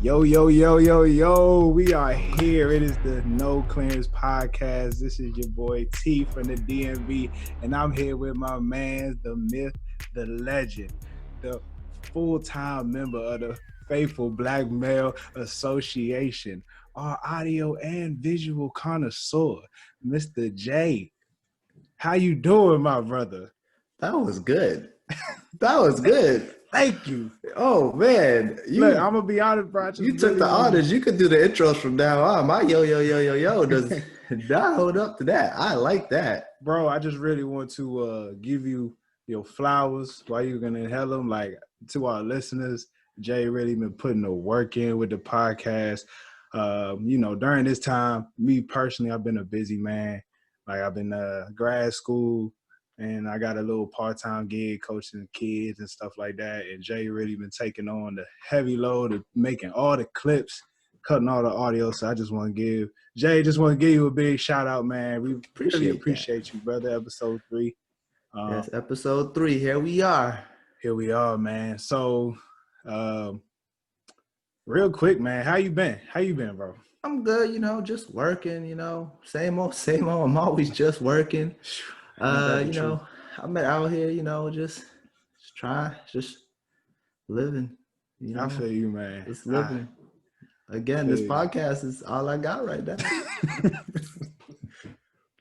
Yo, yo, yo, yo, yo. We are here. It is the No Clearance Podcast. This is your boy T from the DMV, and I'm here with my man, the myth, the legend, the full-time member of the Faithful Black Male Association, our audio and visual connoisseur, Mr. J. How you doing, my brother? That was good. That was good. Thank you. Oh man, Look, I'm gonna be honest, bro. You took the honors. You could do the intros from now on. My yo does not hold up to that. I like that, bro. I just really want to give you your flowers while you're gonna inhale them. Like, to our listeners, Jay really been putting the work in with the podcast. During this time, me personally, I've been a busy man. Like, I've been grad school. And I got a little part-time gig coaching kids and stuff like that. And Jay really been taking on the heavy load of making all the clips, cutting all the audio. So I just want to give you a big shout out, man. We really appreciate you, brother. Episode 3. Yes, episode 3. Here we are. Here we are, man. So, real quick, man, how you been? How you been, bro? I'm good. Just working. Same old. I'm always just working. I'm out here, just living. I feel you, man. Just living. Again, this podcast is all I got right now.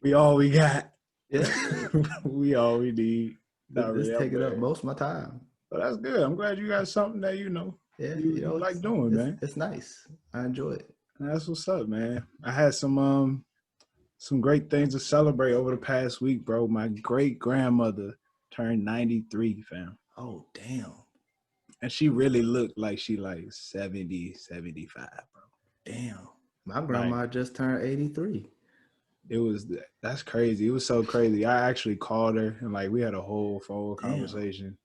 We all we got. Yeah. We all we need. It's taking up most of my time. But that's good. I'm glad you got something that you like doing, man. It's nice. I enjoy it. That's what's up, man. I had some great things to celebrate over the past week, bro. My great-grandmother turned 93, fam. Oh, damn. And she really looked like she 70, 75, bro. Damn. My grandma just turned 83. That's crazy. It was so crazy. I actually called her and we had a whole phone conversation.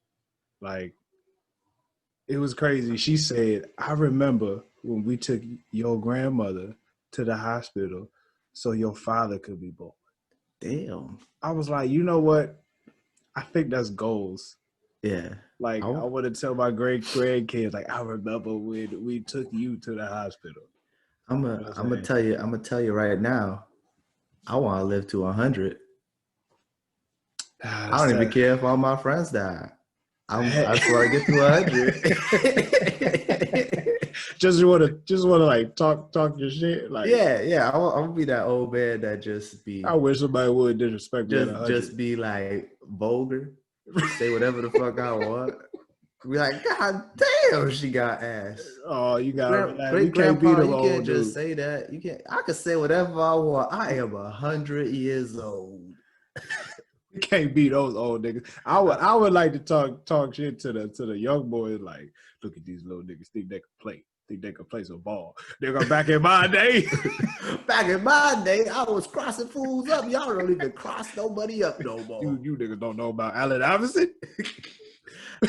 It was crazy. She said, I remember when we took your grandmother to the hospital so your father could be born. Damn. I was like, you know what? I think that's goals. Yeah. I want to tell my grandkids, I remember when we took you to the hospital. I'm gonna tell you right now, I want to live to 100. I don't even care if all my friends die. I just want to get to 100. just want to talk your shit. Yeah. I'm gonna be that old man that just be. I wish somebody would disrespect me. Just be vulgar, say whatever the fuck I want. Be like, God damn, she got ass. Oh, you got great grandpa. You can't just say that. You can't. I can say whatever I want. I am 100 years old. You can't beat those old niggas. I would like to talk shit to the young boys. Look at these little niggas. Think they can play some ball. Nigga, back in my day. I was crossing fools up. Y'all don't even cross nobody up no more. You niggas don't know about Allen Iverson?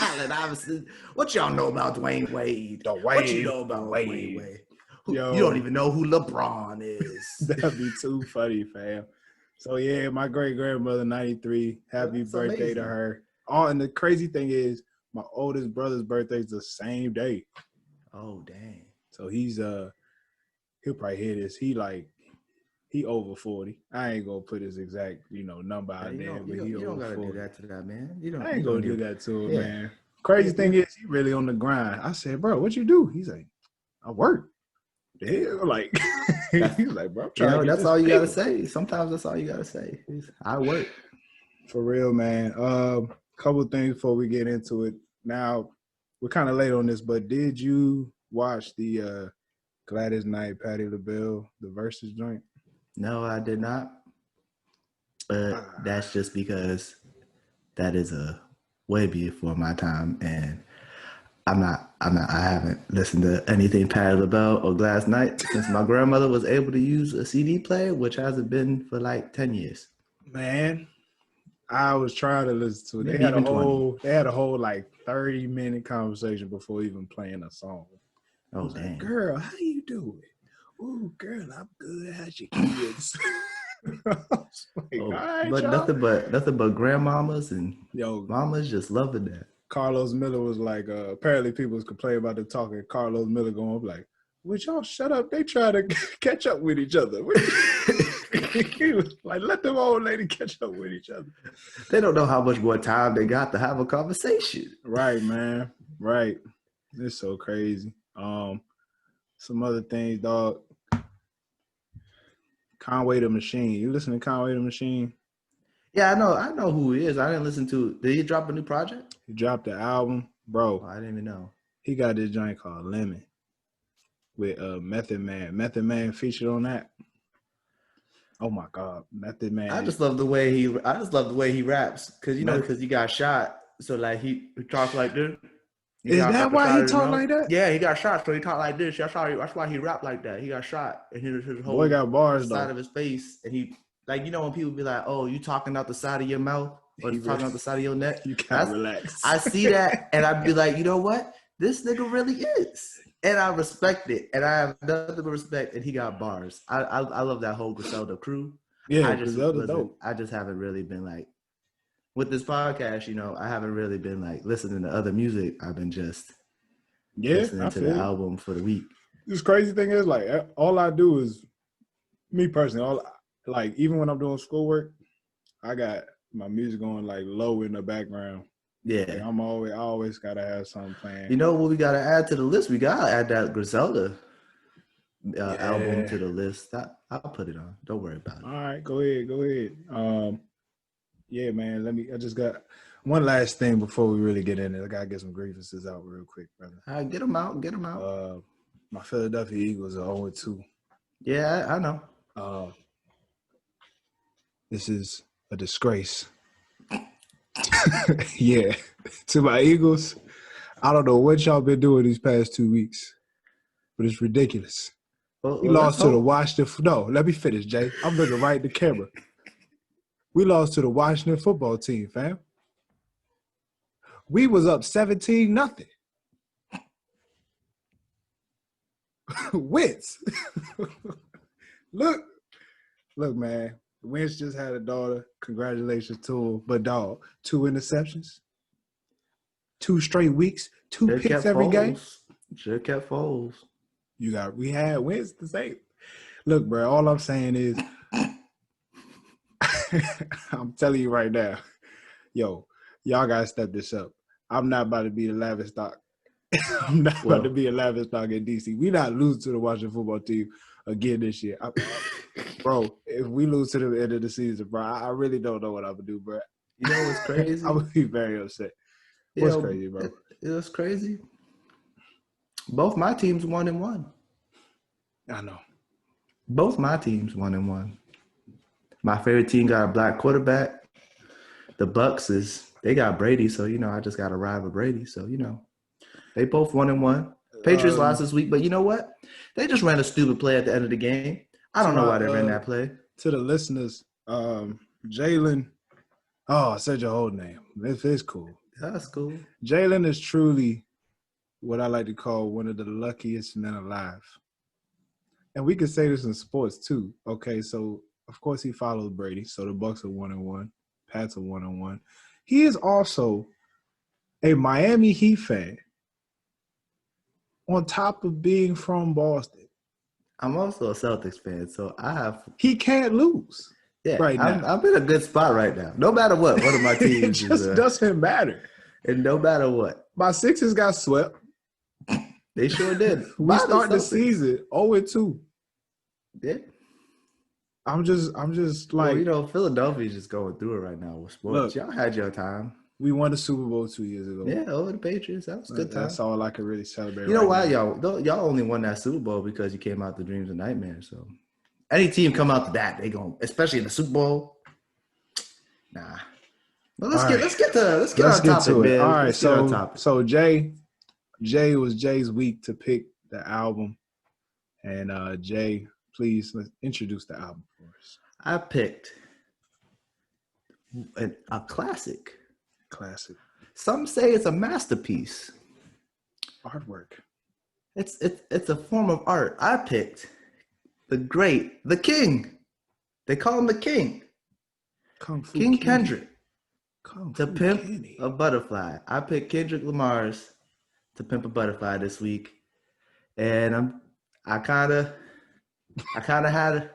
Allen Iverson. What y'all know about Dwayne Wade? What you know about Dwayne Wade? Yo, you don't even know who LeBron is. That'd be too funny, fam. So yeah, my great-grandmother, 93. Happy birthday amazing. To her. Oh, and the crazy thing is, my oldest brother's birthday is the same day. Oh, dang. So he'll probably hear this. He over 40. I ain't gonna put his exact, number out there, but he over 40. You don't gotta do that to that man. I ain't gonna do that to him, man. Crazy thing is, he really on the grind. I said, bro, what you do? He's like, I work. Hell, he's like, bro, I'm trying to that's all you gotta say. Sometimes that's all you gotta say. I work. For real, man. Couple things before we get into it. Now, we're kind of late on this, but did you watch the Gladys Knight, Patti LaBelle, the Versus joint? No, I did not. But that's just because that is a way before my time, and I haven't listened to anything Patti LaBelle or Gladys Knight since my grandmother was able to use a CD player, which hasn't been for 10 years. Man, I was trying to listen to it. They had a whole 30-minute conversation before even playing a song. Oh, dang. Girl, how you doing? Oh, girl, I'm good. How's your kids? But nothing but grandmamas and mamas just loving that. Carlos Miller was apparently people was complaining about the talking. Carlos Miller going would y'all shut up? They try to catch up with each other. He was like, let them old lady catch up with each other. They don't know how much more time they got to have a conversation. Right, man. Right. It's so crazy. Some other things, dog. Conway the Machine. You listen to Conway the Machine? Yeah, I know who he is. I didn't listen to. Did he drop a new project? He dropped the album, bro. Oh, I didn't even know. He got this joint called Lemon with Method Man. Method Man featured on that. Oh my God, Method Man. I just love the way he raps because he got shot. So like he talks like this. Is that why he talk like that? Yeah, he got shot, so he talk like this. That's why he rap like that. He got shot, and his whole boy got bars side though. of his face, and he like when people be like, "Oh, you talking out the side of your mouth or you talking out the side of your neck?" You gotta relax. I see that, and I'd be like, you know what? This nigga really is, and I respect it, and I have nothing but respect. And he got bars. I love that whole Griselda crew. Yeah, Griselda dope. I just haven't really been like. With this podcast, I haven't really been like listening to other music. I've been just listening to the album for the week. This crazy thing is like all I do is me personally. Even when I'm doing schoolwork, I got my music going like low in the background. Yeah, like, I always gotta have something playing. You know what we gotta add to the list? We gotta add that Griselda album to the list. I'll put it on. Don't worry about it. All right, go ahead. Yeah, man. I just got one last thing before we really get in it. I gotta get some grievances out real quick, brother. All right, get them out. My Philadelphia Eagles are 0-2. Yeah, I know. This is a disgrace. Yeah, to my Eagles. I don't know what y'all been doing these past 2 weeks, but it's ridiculous. We lost to the Washington. No, let me finish, Jay. I'm looking right at the camera. We lost to the Washington football team, fam. We was up 17-0. Wentz. Look, man. Wentz just had a daughter. Congratulations to him. But, dog, 2 interceptions. 2 straight weeks. 2 picks every game. Should have kept Foles. We had Wentz the same. Look, bro, all I'm saying is, I'm telling you right now, y'all gotta step this up. I'm not about to be the laughing stock. I'm not about to be a laughing stock in DC. We not lose to the Washington football team again this year. Bro, if we lose to the end of the season, bro, I really don't know what I'm gonna do, bro. You know what's crazy? I'm gonna be very upset. What's crazy, bro? It's crazy. Both my teams 1-1. I know. Both my teams 1-1. My favorite team got a black quarterback. The Bucks they got Brady, so I just got to ride with Brady. So they both 1-1. Patriots lost this week, but you know what? They just ran a stupid play at the end of the game. I don't know why they ran that play. To the listeners, Jalen. Oh, I said your whole name. It's cool. That's cool. Jalen is truly what I like to call one of the luckiest men alive. And we could say this in sports too. Okay, so of course he followed Brady. So the Bucks are 1-1. Pats are 1-1. He is also a Miami Heat fan on top of being from Boston. I'm also a Celtics fan, so he can't lose. Yeah, right now. I'm in a good spot right now. No matter what, one of my teams it just doesn't matter. And no matter what. My Sixers got swept. They sure did. We start the season 0-2. Yeah. I'm just like Philadelphia's just going through it right now with sports. Y'all had your time. We won the Super Bowl 2 years ago. Yeah, over the Patriots. That was a good time. That's all I could really celebrate. You know why y'all only won that Super Bowl because you came out the dreams and nightmares. So any team come out to that, they going, especially in the Super Bowl. Nah. Well, let's get on topic, man. All right, so Jay was Jay's week to pick the album, and Jay, please let's introduce the album for us. I picked a classic. Classic. Some say it's a masterpiece. Artwork. It's a form of art. I picked the king. They call him the king. King Kendrick. The Pimp a Butterfly. I picked Kendrick Lamar's To Pimp a Butterfly this week. And I kind of had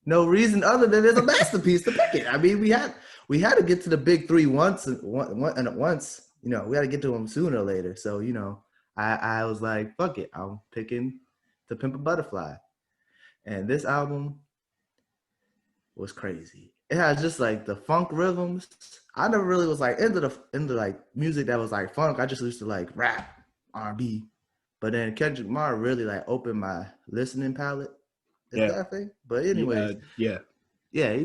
no reason other than it's a masterpiece to pick it. I mean, we had to get to the big three once and once. You know, we had to get to them sooner or later. So you know, I was like, fuck it, I'm picking To Pimp a Butterfly, and this album was crazy. It has just like the funk rhythms. I never really was like into like music that was like funk. I just used to like rap, R&B. But then Kendrick Lamar really like opened my listening palette. Is that a thing? But anyways, yeah, he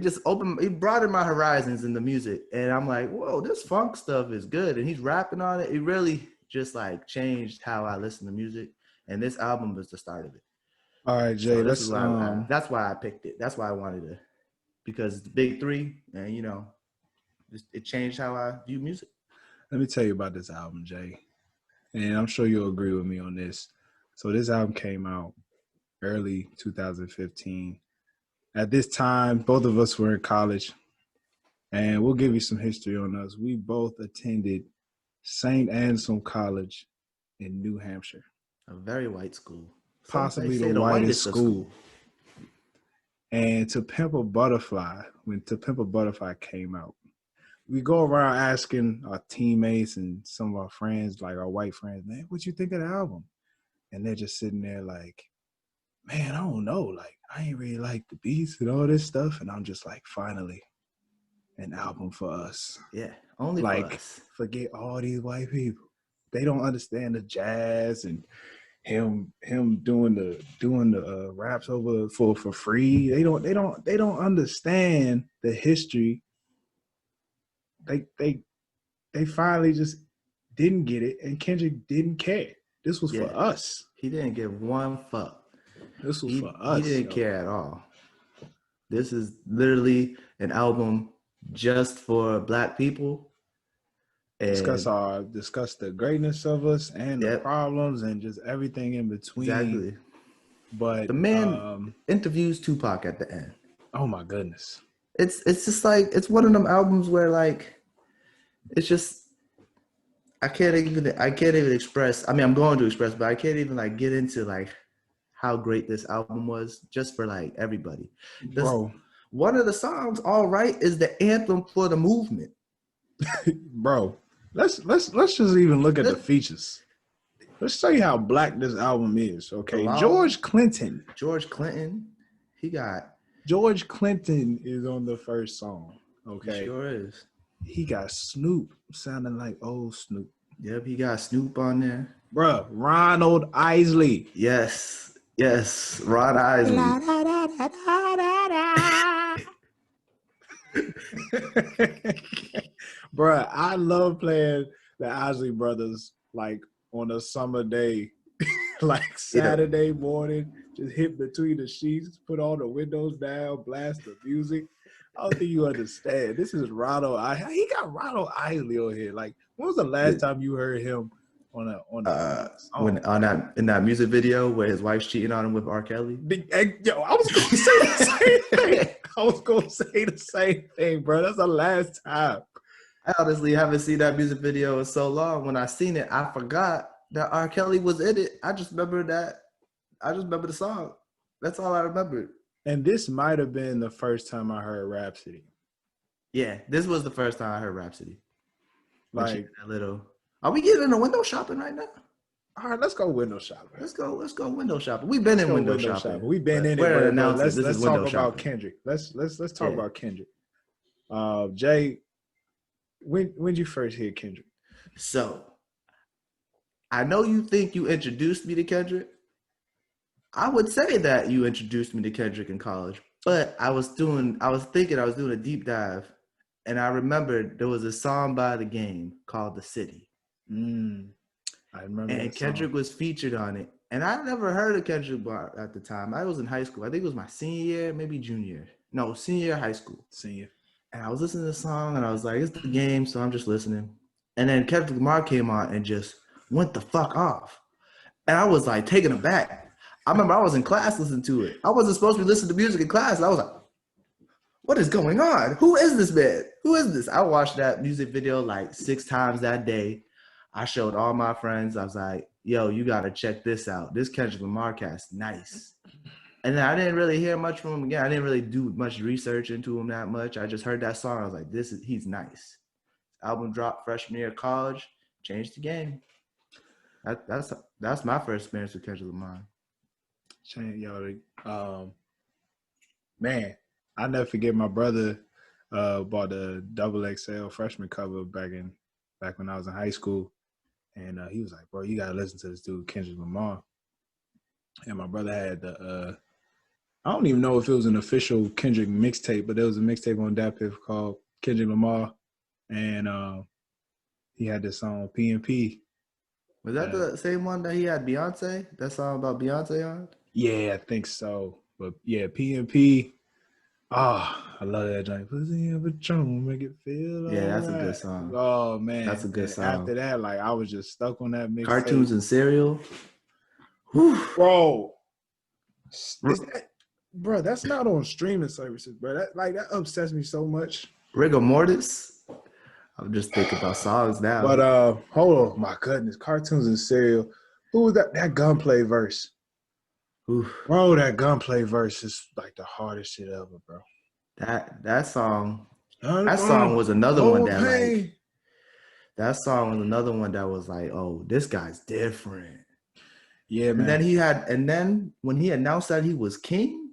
broadened my horizons in the music, and I'm like, whoa, this funk stuff is good, and he's rapping on it. It really just like changed how I listen to music, and this album was the start of it. All right, Jay, so that's why I picked it. That's why I wanted to, because it's the big three, and you know, it changed how I view music. Let me tell you about this album, Jay, and I'm sure you'll agree with me on this. So this album came out early 2015. At this time, both of us were in college, and we'll give you some history on us. We both attended St. Anselm College in New Hampshire. A very white school. Possibly the whitest school. And To Pimp a Butterfly, when To Pimp a Butterfly came out, we go around asking our teammates and some of our friends, like our white friends, man, what you think of the album? And they're just sitting there like, man, I don't know. Like, I ain't really like the beats and all this stuff. And I'm just like, finally, an album for us. Yeah, only like, for us. Forget all these white people. They don't understand the jazz and him doing the raps over for free. They don't understand the history. They finally just didn't get it, and Kendrick didn't care. This was for us. He didn't give one fuck. This was for us. He didn't care at all. This is literally an album just for Black people. And discuss the greatness of us and the problems and just everything in between. Exactly. But the man interviews Tupac at the end. Oh my goodness. It's just like, it's one of them albums where like, it's just, I can't even express. I mean, I'm going to express, but I can't even like get into like how great this album was just for like everybody. Bro, one of the songs, All Right, is the anthem for the movement. Bro, let's just even look at the features. Let's tell you how black this album is. Okay, George Clinton, he got. George Clinton is on the first song. Okay, he sure is. He got Snoop sounding like old Snoop. Yep, he got Snoop on there. Bruh, Ronald Isley. Yes, Ron Isley. Bruh, I love playing the Isley Brothers like on a summer day, like Saturday morning, just hit between the sheets, put all the windows down, blast the music. I don't think you understand. This is Ronald Isley. He got Ronald Isley on here. Like, when was the last time you heard him on in that music video where his wife's cheating on him with R. Kelly? Yo, I was gonna say the same thing. I was gonna say the same thing, bro. That's the last time. I honestly haven't seen that music video in so long. When I seen it, I forgot that R. Kelly was in it. I just remember that. I just remember the song. That's all I remembered. And this might have been the first time I heard Rhapsody. Yeah, this was the first time I heard Rhapsody. Like a little. Are we getting into window shopping right now? All right, let's go window shopping. Let's go window shopping. We've been in window shopping. We've been in it. Let's talk about Kendrick. Let's talk about Kendrick. Jay, when did you first hear Kendrick? So, I know you think you introduced me to Kendrick. I would say that you introduced me to Kendrick in college, but I was thinking I was doing a deep dive, and I remembered there was a song by The Game called The City. I remember. And Kendrick was featured on it. And I never heard of Kendrick at the time. I was in high school. I think it was my senior year, maybe junior. No, senior year high school. Senior. And I was listening to the song, and I was like, it's The Game, so I'm just listening. And then Kendrick Lamar came on and just went the fuck off. And I was like taken aback. I remember I was in class listening to it. I wasn't supposed to be listening to music in class. I was like, what is going on? Who is this man? Who is this? I watched that music video like 6 times that day. I showed all my friends. I was like, yo, you got to check this out. This Kendrick Lamar cast, nice. And then I didn't really hear much from him again. I didn't really do much research into him that much. I just heard that song. I was like, he's nice. Album dropped freshman year of college, changed the game. That's my first experience with Kendrick Lamar. Man, I never forget my brother bought a XXL freshman cover back when I was in high school. And he was like, bro, you got to listen to this dude, Kendrick Lamar. And my brother had I don't even know if it was an official Kendrick mixtape, but there was a mixtape on Dap called Kendrick Lamar. And he had this song, Pimp. Was that the same one that he had Beyonce? That song about Beyonce on? Yeah, I think so. But yeah, Pimp. I love that joint. Pussy in Patron, make it feel yeah, all that's right. a good song. Oh man, that's a good song. After that, like I was just stuck on that mixtape. Cartoons and Cereal. Bro, bro, that's not on streaming services, bro. That upsets me so much. Rigor Mortis. I'm just thinking about songs now. But hold on, my goodness, Cartoons and Cereal. Who was that? That Gunplay verse. Oof. Bro, that Gunplay verse is like the hardest shit ever, bro. That song was another one that like. That song was another one that was like, oh, this guy's different. Yeah, man. And then when he announced that he was king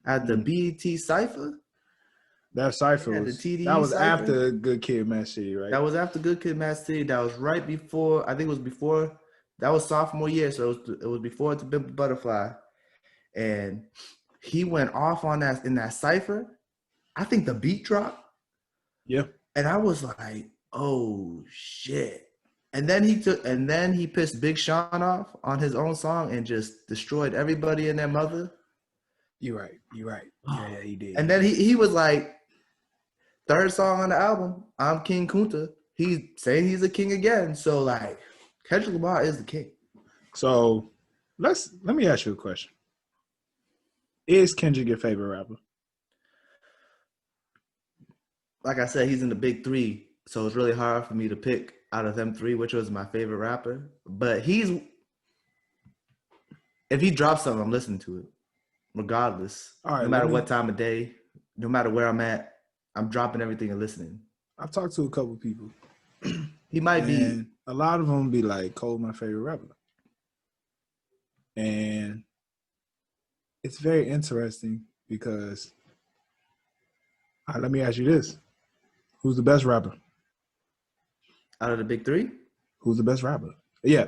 at the BET Cypher. That Cypher was after Good Kid, Mad City, right? That was after Good Kid, Mad City. That was right before, I think it was before, that was sophomore year. So it was before To Pimp a Butterfly. And he went off on that in that Cypher. I think the beat dropped. Yeah. And I was like, oh shit. And then he pissed Big Sean off on his own song and just destroyed everybody and their mother. You're right. Yeah, he did. And then he was like, third song on the album, I'm King Kunta. He's saying he's a king again. So like, Kendrick Lamar is the king. So let me ask you a question. Is Kendrick your favorite rapper? Like I said, he's in the big three. So it's really hard for me to pick out of them three, which was my favorite rapper. But if he drops something, I'm listening to it. Regardless. Right, no matter what time of day, no matter where I'm at, I'm dropping everything and listening. I've talked to a couple people. He might be. A lot of them be like, Cole, my favorite rapper. And it's very interesting because, let me ask you this. Who's the best rapper? Out of the big three? Who's the best rapper? Yeah.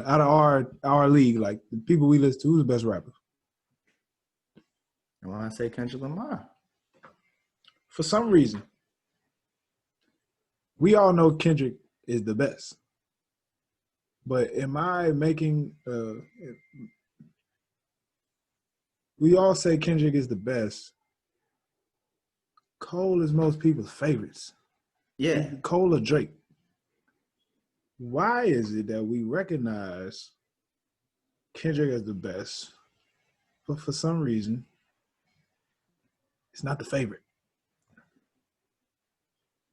Out of our league, like the people we listen to, who's the best rapper? I want to say Kendrick Lamar. For some reason, we all know Kendrick is the best. But am I making we all say Kendrick is the best. Cole is most people's favorites. Yeah. Cole or Drake. Why is it that we recognize Kendrick as the best, but for some reason, it's not the favorite?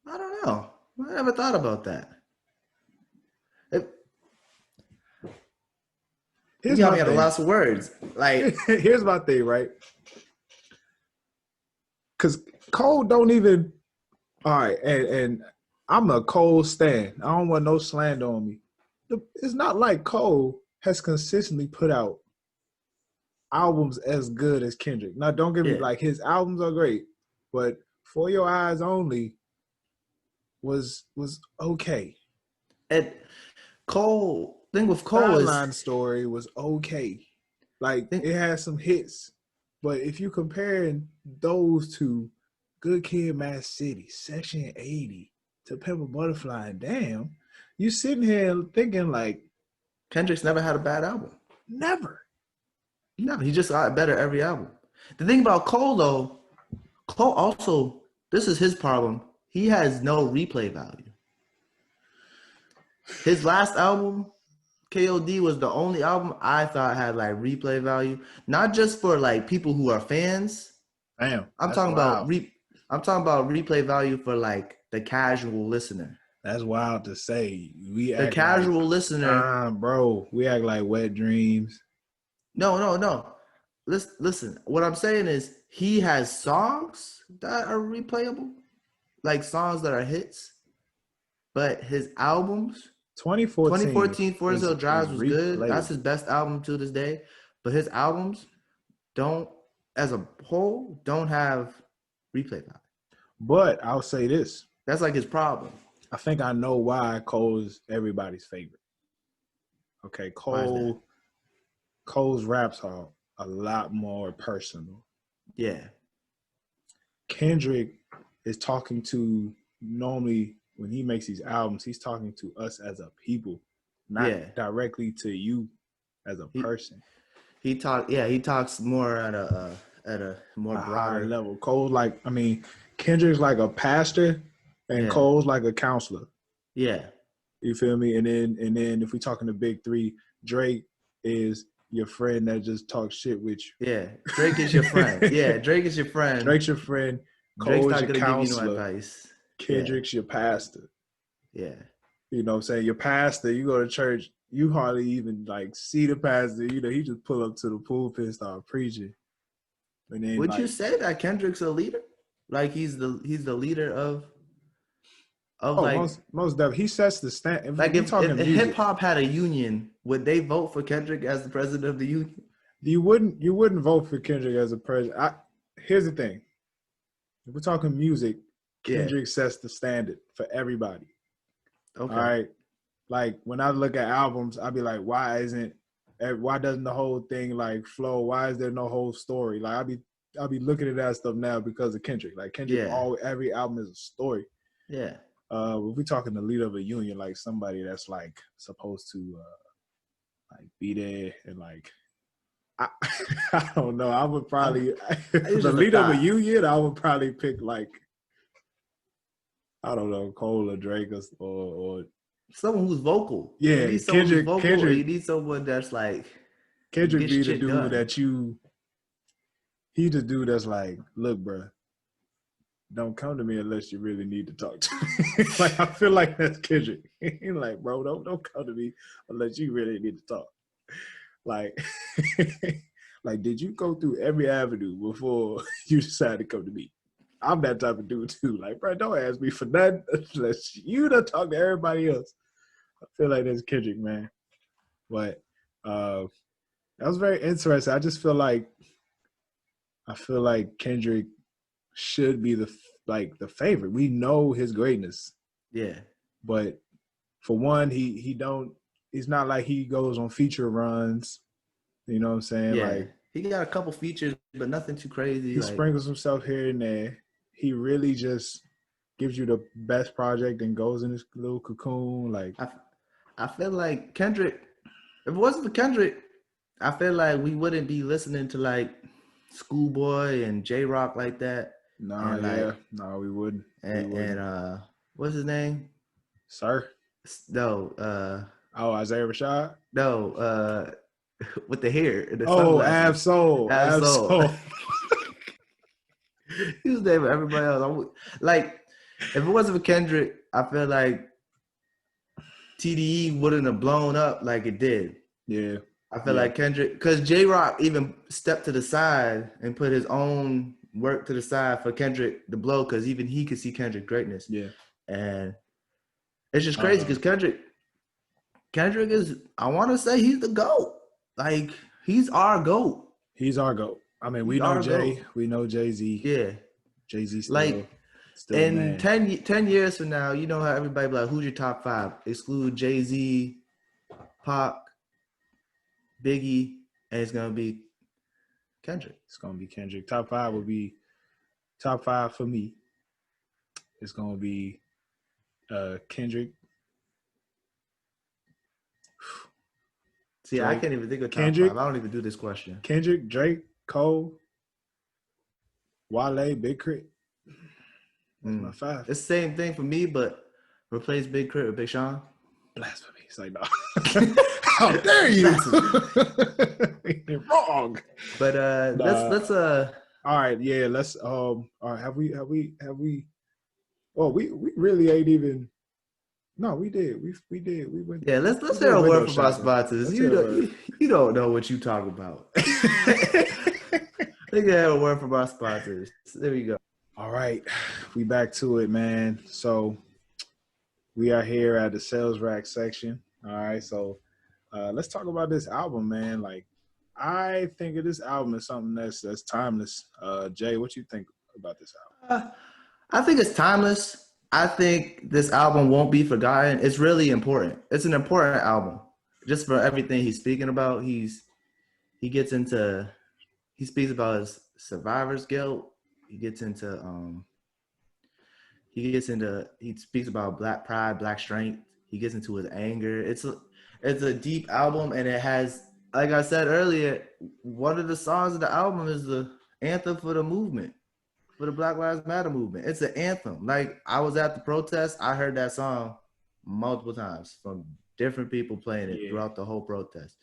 I don't know. I never thought about that. You got me at a loss of words. Like, here's my thing, right? Because Cole don't even. All right, and I'm a Cole stan. I don't want no slander on me. It's not like Cole has consistently put out albums as good as Kendrick. Now, don't get me like his albums are great, but For Your Eyes Only was okay. And Cole, thing with Cole is Sideline Story was okay. Like it had some hits, but if you comparing those to Good Kid, Mad City, Section 80 to Pimp a Butterfly, and Damn, you sitting here thinking like Kendrick's never had a bad album. Never. He just got better every album. The thing about Cole though, Cole also, this is his problem. He has no replay value. His last album, KOD, was the only album I thought had like replay value, not just for like people who are fans. Damn, I'm talking about replay value for like the casual listener. That's wild to say. We The act casual like, listener. bro. We act like wet dreams. No. Listen. What I'm saying is he has songs that are replayable, like songs that are hits. But his albums, 2014 2014 Forest is Hill Drives was good. That's his replayable. best album to this day. But his albums don't, as a whole, don't have replay value. But I'll say this. That's like his problem. I think I know why Cole's everybody's favorite. Okay, Cole's raps are a lot more personal. Yeah. Kendrick is talking to, normally when he makes these albums, he's talking to us as a people, not directly to you as a person. He talks more at a more broader level. Cole's like, I mean, Kendrick's like a pastor and Cole's like a counselor. Yeah. You feel me? And then if we're talking the big three, Drake is your friend that just talks shit with you. Yeah. Drake is your friend. Yeah, Drake is your friend. Drake's your friend. Drake's Cole not is your gonna counselor. give you no advice. Kendrick's your pastor. Yeah. You know what I'm saying? Your pastor, you go to church, you hardly even like see the pastor. You know, he just pull up to the pulpit and start preaching. And then, would you say that Kendrick's a leader? Like he's the leader of like most definitely. He sets the stand. Like if hip hop had a union, would they vote for Kendrick as the president of the union? You wouldn't vote for Kendrick as a president. Here's the thing. If we're talking music, Kendrick sets the standard for everybody. Okay. All right. Like when I look at albums, I'll be like, why doesn't the whole thing like flow? Why is there no whole story? Like I'll be looking at that stuff now because of Kendrick. Like Kendrick, every album is a story. Yeah. If we're talking the leader of a union, like somebody that's like supposed to like be there and like I don't know. I would probably the leader of a union. I would probably pick like I don't know, Cole or Drake or someone who's vocal. Yeah, you need someone who's vocal, Kendrick. Or you need someone that's like Kendrick be the dude that he's the dude that's like, look, bro, don't come to me unless you really need to talk to me. Like I feel like that's Kendrick. He's like, bro, don't come to me unless you really need to talk. Like, like, did you go through every avenue before you decided to come to me? I'm that type of dude too. Like, bro, don't ask me for nothing unless you done talk to everybody else. I feel like that's Kendrick, man. But that was very interesting. I just feel like Kendrick should be the favorite. We know his greatness. Yeah. But for one, he's not like he goes on feature runs. You know what I'm saying? Yeah. Like he got a couple features, but nothing too crazy. He sprinkles himself here and there. He really just gives you the best project and goes in his little cocoon. Like I feel like Kendrick, if it wasn't for Kendrick, I feel like we wouldn't be listening to like Schoolboy and J-Rock like that. No, we wouldn't. And what's his name? Sir? No. Isaiah Rashad? No, with the hair. And the Ab-Soul. He was there with everybody else. Like, if it wasn't for Kendrick, I feel like TDE wouldn't have blown up like it did. Yeah. I feel like Kendrick, because J-Rock even stepped to the side and put his own work to the side for Kendrick to blow, because even he could see Kendrick's greatness. Yeah. And it's just crazy because Kendrick is, I want to say he's the GOAT. Like, he's our GOAT. He's our GOAT. I mean, we know Jay. GOAT. We know Jay-Z. Yeah. Jay-Z still. Like, in 10 years from now, you know how everybody be like, who's your top 5? Exclude Jay-Z, Pac, Biggie, and it's going to be Kendrick. It's going to be Kendrick. Top 5 will be, top 5 for me, it's going to be Kendrick. See, Drake, I can't even think of top Kendrick, 5. I don't even do this question. Kendrick, Drake, Cole, Wale, Big Crit. That's my 5. It's the same thing for me, but replace Big Crit with Big Sean. Blasphemy. It's like, no. How dare you? You're wrong. But let's all right, yeah, let's all right, have we well, we really ain't even No, we did. We did. We went. Yeah, We let's did hear a window word from our shopping. sponsors. Let's hear a word. You don't know what you talk about. Let's hear a word from our sponsors. There we go. All right, we back to it, man. So we are here at the sales rack section. All right, so let's talk about this album, man. Like, I think of this album as something that's timeless. Jay, what you think about this album? I think it's timeless. I think this album won't be forgotten. It's really important. It's an important album, just for everything he's speaking about. He gets into he speaks about his survivor's guilt. He gets into he speaks about black pride, black strength. He gets into his anger. It's a deep album, and it has, like I said earlier, one of the songs of the album is the anthem for the movement, for the Black Lives Matter movement. It's an anthem. Like, I was at the protest, I heard that song multiple times from different people playing it throughout the whole protest.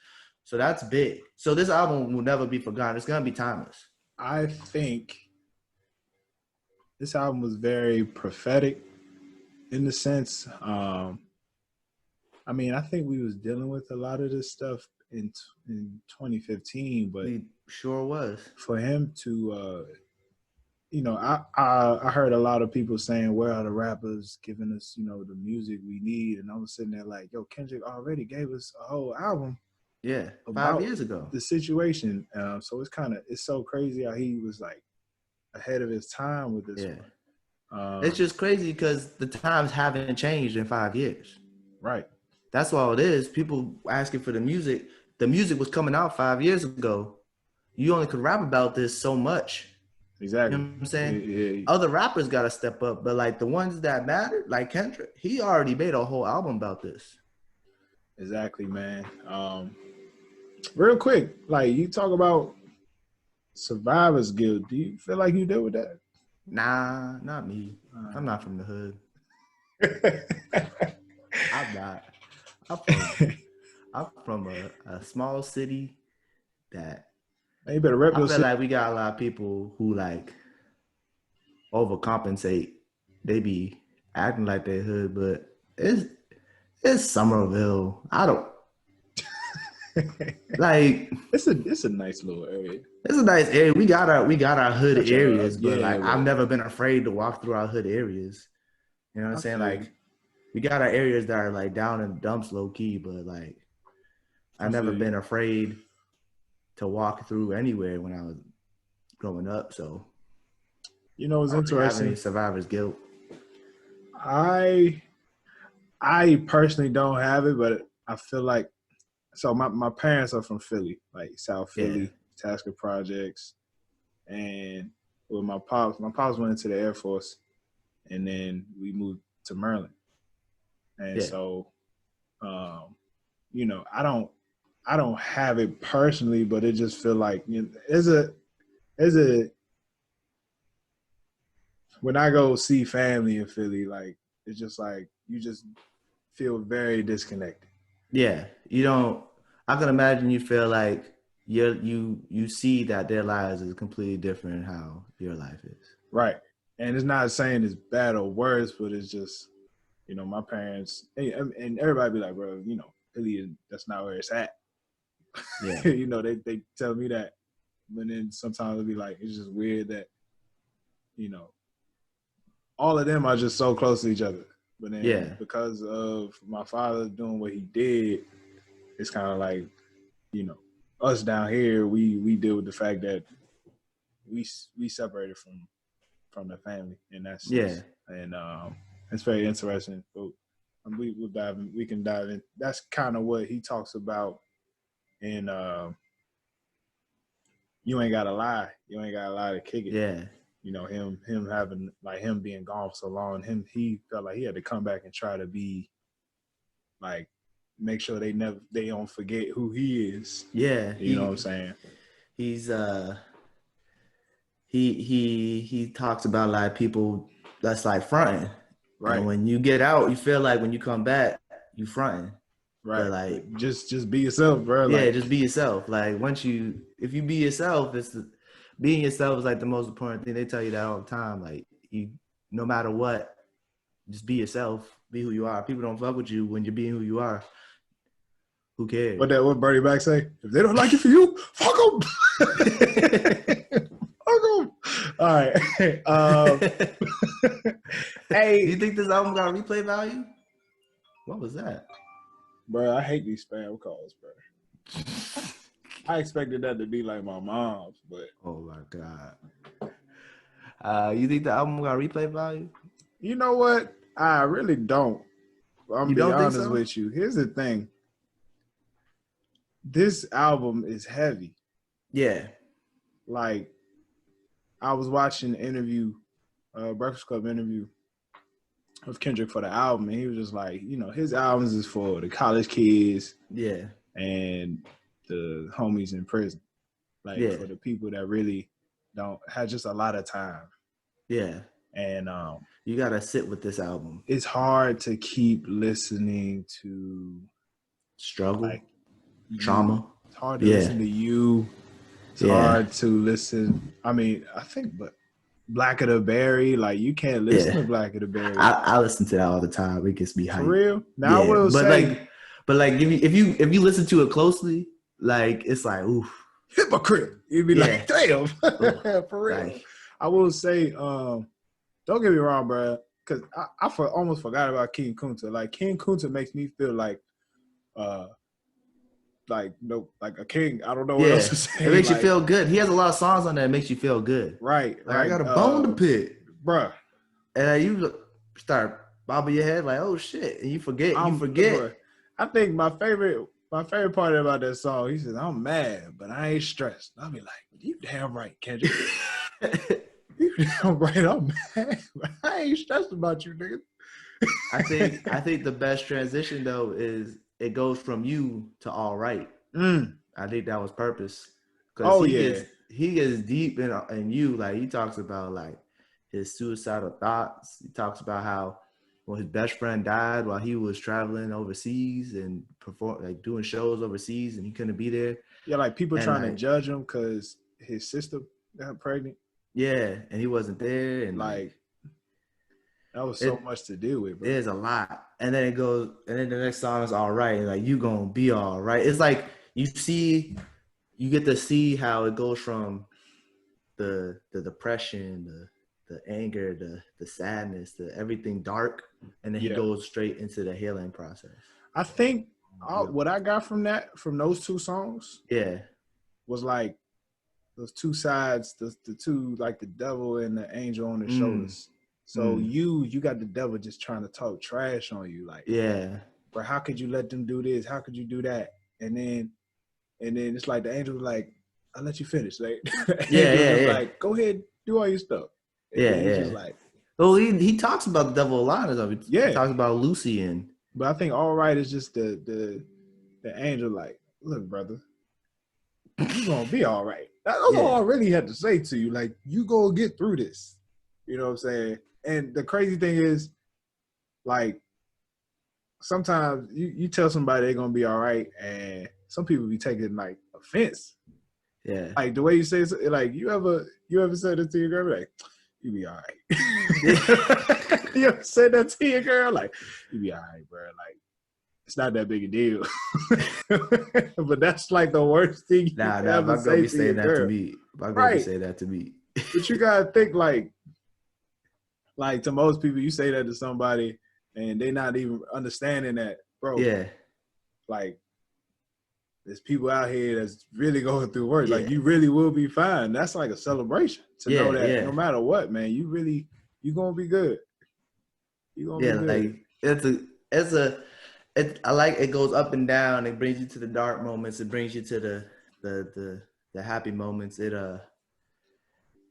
So that's big. So this album will never be forgotten. It's gonna be timeless. I think this album was very prophetic in the sense. I mean, I think we was dealing with a lot of this stuff in 2015, but He sure was. for him to, you know, I heard a lot of people saying, "Where are the rappers giving us, you know, the music we need?" And I was sitting there like, "Yo, Kendrick already gave us a whole album." Yeah, about 5 years ago. The situation. So it's so crazy how he was like ahead of his time with this one. It's just crazy because the times haven't changed in 5 years. Right. That's all it is. People asking for the music. The music was coming out 5 years ago. You only could rap about this so much. Exactly. You know what I'm saying? Yeah. Other rappers got to step up, but like the ones that matter, like Kendrick, he already made a whole album about this. Exactly, man. Real quick, like, you talk about survivor's guilt. Do you feel like you deal with that? Nah, not me. I'm not from the hood. I'm not. I'm from a small city that you better rep I your feel city. like we got a lot of people who like overcompensate. They be acting like they hood, but it's Somerville. I don't like. It's a nice little area. It's a nice area. We got our hood areas, but like well, I've never been afraid to walk through our hood areas. You know what I'm saying? Like, we got our areas that are like down in the dumps low key, but like I've never been afraid to walk through anywhere when I was growing up. So, you know, it's interesting. Having survivor's guilt. I personally don't have it, but I feel like, so my parents are from Philly, like South Philly, Tasker Projects, and with my pops went into the Air Force, and then we moved to Maryland, and so, you know, I don't have it personally, but it just feel like, you know, when I go see family in Philly, like, it's just like you just feel very disconnected. Yeah, you don't. I can imagine you feel like you see that their lives is completely different than how your life is. Right, and it's not saying it's bad or worse, but it's just, you know, my parents and everybody be like, bro, you know, Philly, that's not where it's at. Yeah, you know, they tell me that, but then sometimes it'll be like, it's just weird that, you know, all of them are just so close to each other. But then because of my father doing what he did, it's kind of like, you know, us down here, we deal with the fact that we separated from the family, and that's and it's very interesting. But we can dive in. That's kind of what he talks about in You Ain't Gotta Lie. You Ain't Gotta Lie to Kick It. Yeah. You know, him having, like, him being gone for so long, he felt like he had to come back and try to be, like, make sure they don't forget who he is. Yeah. You know what I'm saying? He's he talks about, like, people that's like fronting. Right. And when you get out, you feel like when you come back, you fronting. Right. But, like, just be yourself, bro. Yeah, like, just be yourself. Like, if you be yourself, being yourself is like the most important thing. They tell you that all the time. Like, you, no matter what, just be yourself. Be who you are. People don't fuck with you when you're being who you are. Who cares? What Bernie Mac say? If they don't like it for you, fuck them. Fuck them. All right. Hey, Do you think this album got replay value? What was that? bro, I hate these spam calls, bro. I expected that to be like my mom's, but Oh my god. You think the album got replay value? you know what? I really don't. I'm You gonna be don't think honest so? with you. Here's the thing. This album is heavy. Yeah. Like, I was watching an interview, Breakfast Club interview with Kendrick for the album, and he was just like, you know, his albums is for the college kids, Yeah. and the homies in prison, like Yeah. for the people that really don't have just a lot of time. Yeah. And you gotta sit with this album. It's hard to keep listening to struggle, like trauma. It's hard to listen to you. It's hard to listen. I mean, I think, but Black of the Berry, like you can't listen to Black of the Berry. I listen to that all the time. It gets me hyped. For real? Now I will say, if you listen to it closely, like it's like oof, hypocrite. You'd be like, damn, for real. Like, I will say, don't get me wrong, bro, because I almost forgot about King Kunta. Like King Kunta makes me feel like a king. I don't know what else to say. It makes you feel good. He has a lot of songs on there that makes you feel good. Right. Like I got a bone to pick, bruh. And you start bobbing your head like, oh shit, and you forget. Bruh. I think my favorite part about that song, he says, "I'm mad, but I ain't stressed." I'll be like, "You damn right, Kendrick. You damn right. I'm mad, but I ain't stressed about you, nigga." I think the best transition though is it goes from you to all right. I think that was purpose. He gets deep in you. Like he talks about like his suicidal thoughts. He talks about how when his best friend died while he was traveling overseas and doing shows overseas and he couldn't be there. Yeah, like people trying to judge him because his sister got pregnant. Yeah, and he wasn't there, and like that was so much to deal with, bro. There's a lot. And then it goes, and then the next song is all right. And like, you gonna be all right. It's like you get to see how it goes from the depression, the anger, the sadness, the everything dark. And then he goes straight into the healing process. I think what I got from those two songs, was like those two sides, the two, like the devil and the angel on the shoulders. So you got the devil just trying to talk trash on you, like, bro, how could you let them do this? How could you do that? And then it's like the angel was like, I'll let you finish. Like, like, go ahead, do all your stuff. And just like, well, he talks about the devil a lot. He talks about Lucy but I think all right is just the angel, like, look, brother, you gonna be all right. That's all I really had to say to you. Like, you gonna get through this. You know what I'm saying? And the crazy thing is, like, sometimes you tell somebody they're gonna be all right, and some people be taking like offense. Yeah. Like the way you say it, like you ever said it to your girl, like, you be all right. You ever said that to your girl, like, you be all right, bro. Like, it's not that big a deal. But that's like the worst thing. Nah, my girl be saying that to me. My girl be saying that to me. But you gotta think like to most people, you say that to somebody and they not even understanding that, bro. Yeah. Like, there's people out here that's really going through work. Like, you really will be fine. That's like a celebration to know that no matter what, man, you gonna be good. You gonna be good. Like I like it goes up and down. It brings you to the dark moments. It brings you to the happy moments.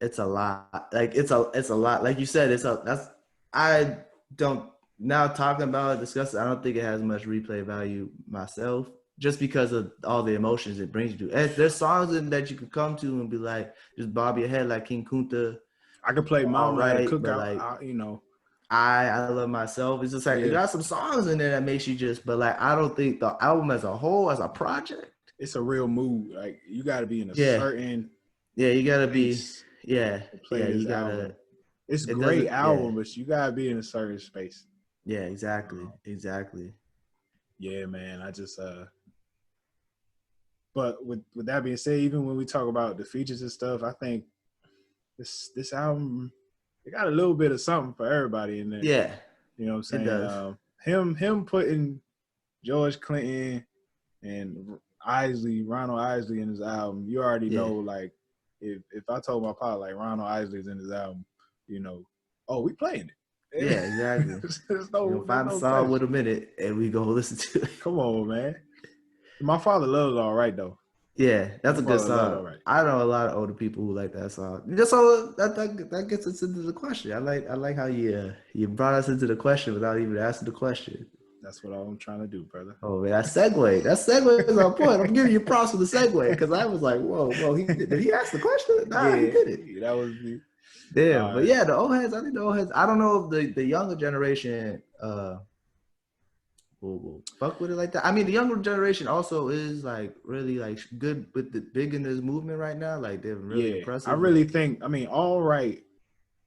It's a lot. Like it's a lot. Like you said, I don't now talking about it, discussing. I don't think it has much replay value myself, just because of all the emotions it brings you to. And there's songs that you could come to and be like, just bob your head like King Kunta. I could play Mama at a cookout, like, you know. I love myself. It's just like you got some songs in there that makes you just, but like I don't think the album as a whole, as a project, it's a real mood. Like you got to be in a certain. Yeah, you got to be. You gotta. It's a great album, but you gotta be in a certain space. Yeah, exactly. Yeah, man. I just but with that being said, even when we talk about the features and stuff, I think this album it got a little bit of something for everybody in there. Yeah, You know what I'm it saying? does. Him putting George Clinton and Ronald Isley in his album, you already Yeah, know, like, if I told my pop like Ronald Isley's in his album, oh, we playing it. yeah, exactly. there's You know, there's find a no song with question. a minute, and we go listen to it. Come on, man. My father loves All Right though. Yeah, My that's a good father loves song. All Right. I know a lot of older people who like that song. Just so that gets us into the question. I like how you brought us into the question without even asking the question. That's what I'm trying to do, brother. Oh man, that segue is on point. I'm giving you props for the segue because I was like, whoa, did he ask the question? Nah, he Yeah, didn't. that was the. Damn, but yeah, the old heads. I think the old heads. I don't know if the younger generation will fuck with it like that. I mean, the younger generation also is like really like good with the big in this movement right now. Like they're really Yeah, I impressive. really Like, think. I mean, All Right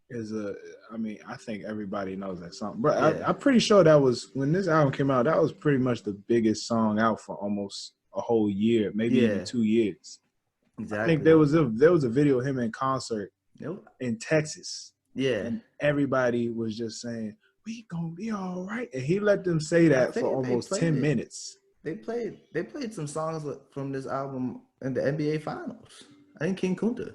is a. I mean, I think everybody knows that song, but yeah, I'm pretty sure that was when this album came out. That was pretty much the biggest song out for almost a whole year, maybe even yeah, 2 years. I think exactly. there was a video of him in concert Nope. in Texas, Yeah, and everybody was just saying, "We gonna be all right," and he let them say I that for think they almost played 10 it. minutes They played some songs from this album in the NBA Finals. I think King Kunta.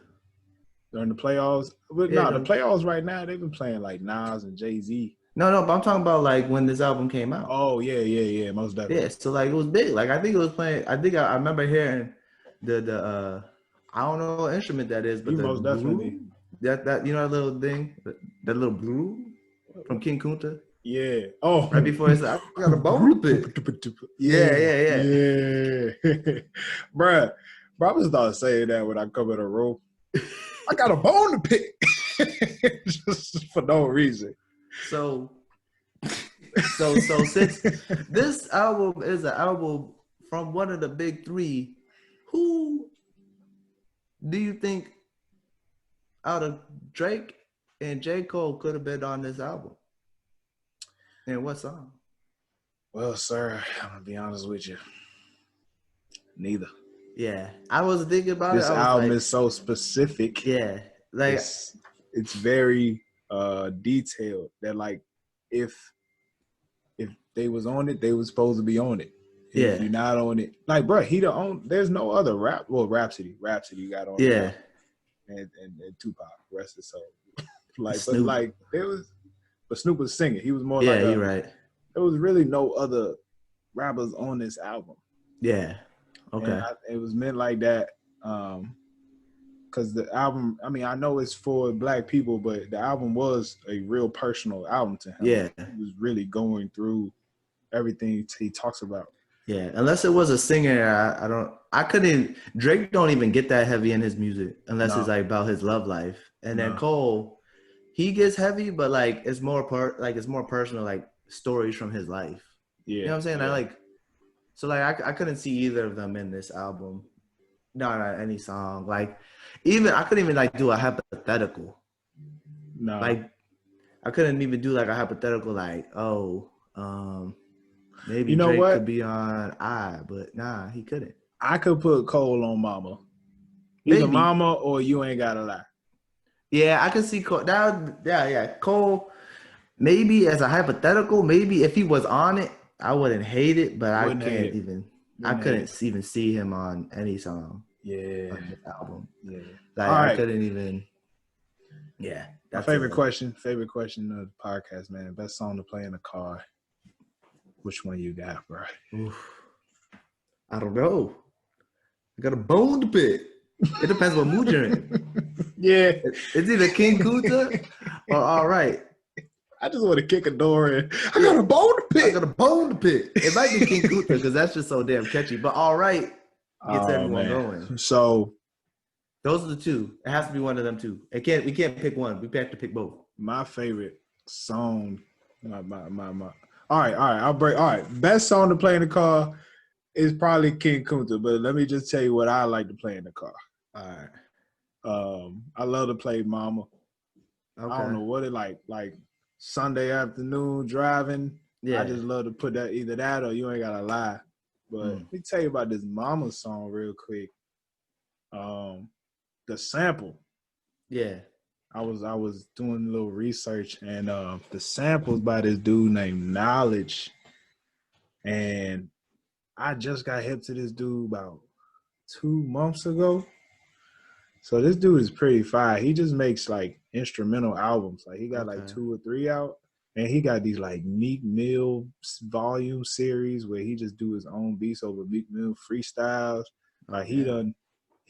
during the playoffs. But Yeah, no, the playoffs right now they've been playing like Nas and Jay-Z. no, but I'm talking about like when this album came out. Oh yeah, most Yeah, definitely. so like it was big. Like I think it was playing. I think I remember hearing the I don't know what instrument that is, but You the most definitely. blue that you know that little thing, that little blue from King Kunta. Yeah. Oh. Right before he said, "I got a bone to pick." Yeah, Yeah, yeah, yeah. yeah. Bruh, I was start saying that when I come in the room. I got a bone to pick. Just for no reason. So since this album is an album from one of the big three, who do you think out of Drake and J. Cole could have been on this album? And what song? Well, sir, I'm gonna be honest with you. Neither. Yeah, I was thinking about it. This I was album like, is so specific. yeah, like It's very detailed that, like, if they was on it, they was supposed to be on it. And if yeah, you're not on it, like, bro, he the own. There's no other Rhapsody got on yeah. that, and Tupac, rest his soul. Like, but Snoop. like but Snoop was singing. He was more Yeah, like you're right. there was really no other rappers on this album. Yeah. Okay. And it was meant like that. Because the album, I mean, I know it's for Black people, but the album was a real personal album to him. Yeah. He was really going through everything he talks about. Yeah. Unless it was a singer, I couldn't. Drake don't even get that heavy in his music unless it's like about his love life. And then Cole, he gets heavy, but like it's more personal, like stories from his life. Yeah. You know what I'm saying? Yeah. I couldn't see either of them in this album. Not any song. Like even I couldn't even like do a hypothetical. No. Like I couldn't even do like a hypothetical like, maybe Drake could be on but nah, he couldn't. I could put Cole on Mama. Either maybe. Mama or You Ain't Gotta Lie. Yeah, I could see Cole. Cole, maybe as a hypothetical, maybe if he was on it, I wouldn't hate it, but I couldn't even see him on any song. Yeah. On this album. Yeah. Like I couldn't even. Yeah. My favorite question of the podcast, man. Best song to play in the car. Which one you got, bro? Oof. I don't know. I got a bone to pick. It depends what mood you're in. Yeah. It's either King Kunta or All Right. I just want to kick a door in. I got a bone to pick. It might be King Kunta because that's just so damn catchy. But All Right gets everyone going. So those are the two. It has to be one of them two. We can't pick one. We have to pick both. My favorite song. All right. I'll break. All right. Best song to play in the car is probably King Kunta, but let me just tell you what I like to play in the car. All right. I love to play Mama. Okay. I don't know what it like. Like Sunday afternoon driving. I Yeah. just love to put that either that or You Ain't Gotta Lie. But let me tell you about this Mama song real quick. The sample. Yeah. I was doing a little research and the samples by this dude named Knowledge. And I just got hip to this dude about 2 months ago. So this dude is pretty fire. He just makes like instrumental albums. Like he got like 2 or 3 out. And he got these like Meek Mill volume series where he just do his own beats over Meek Mill freestyles. Like he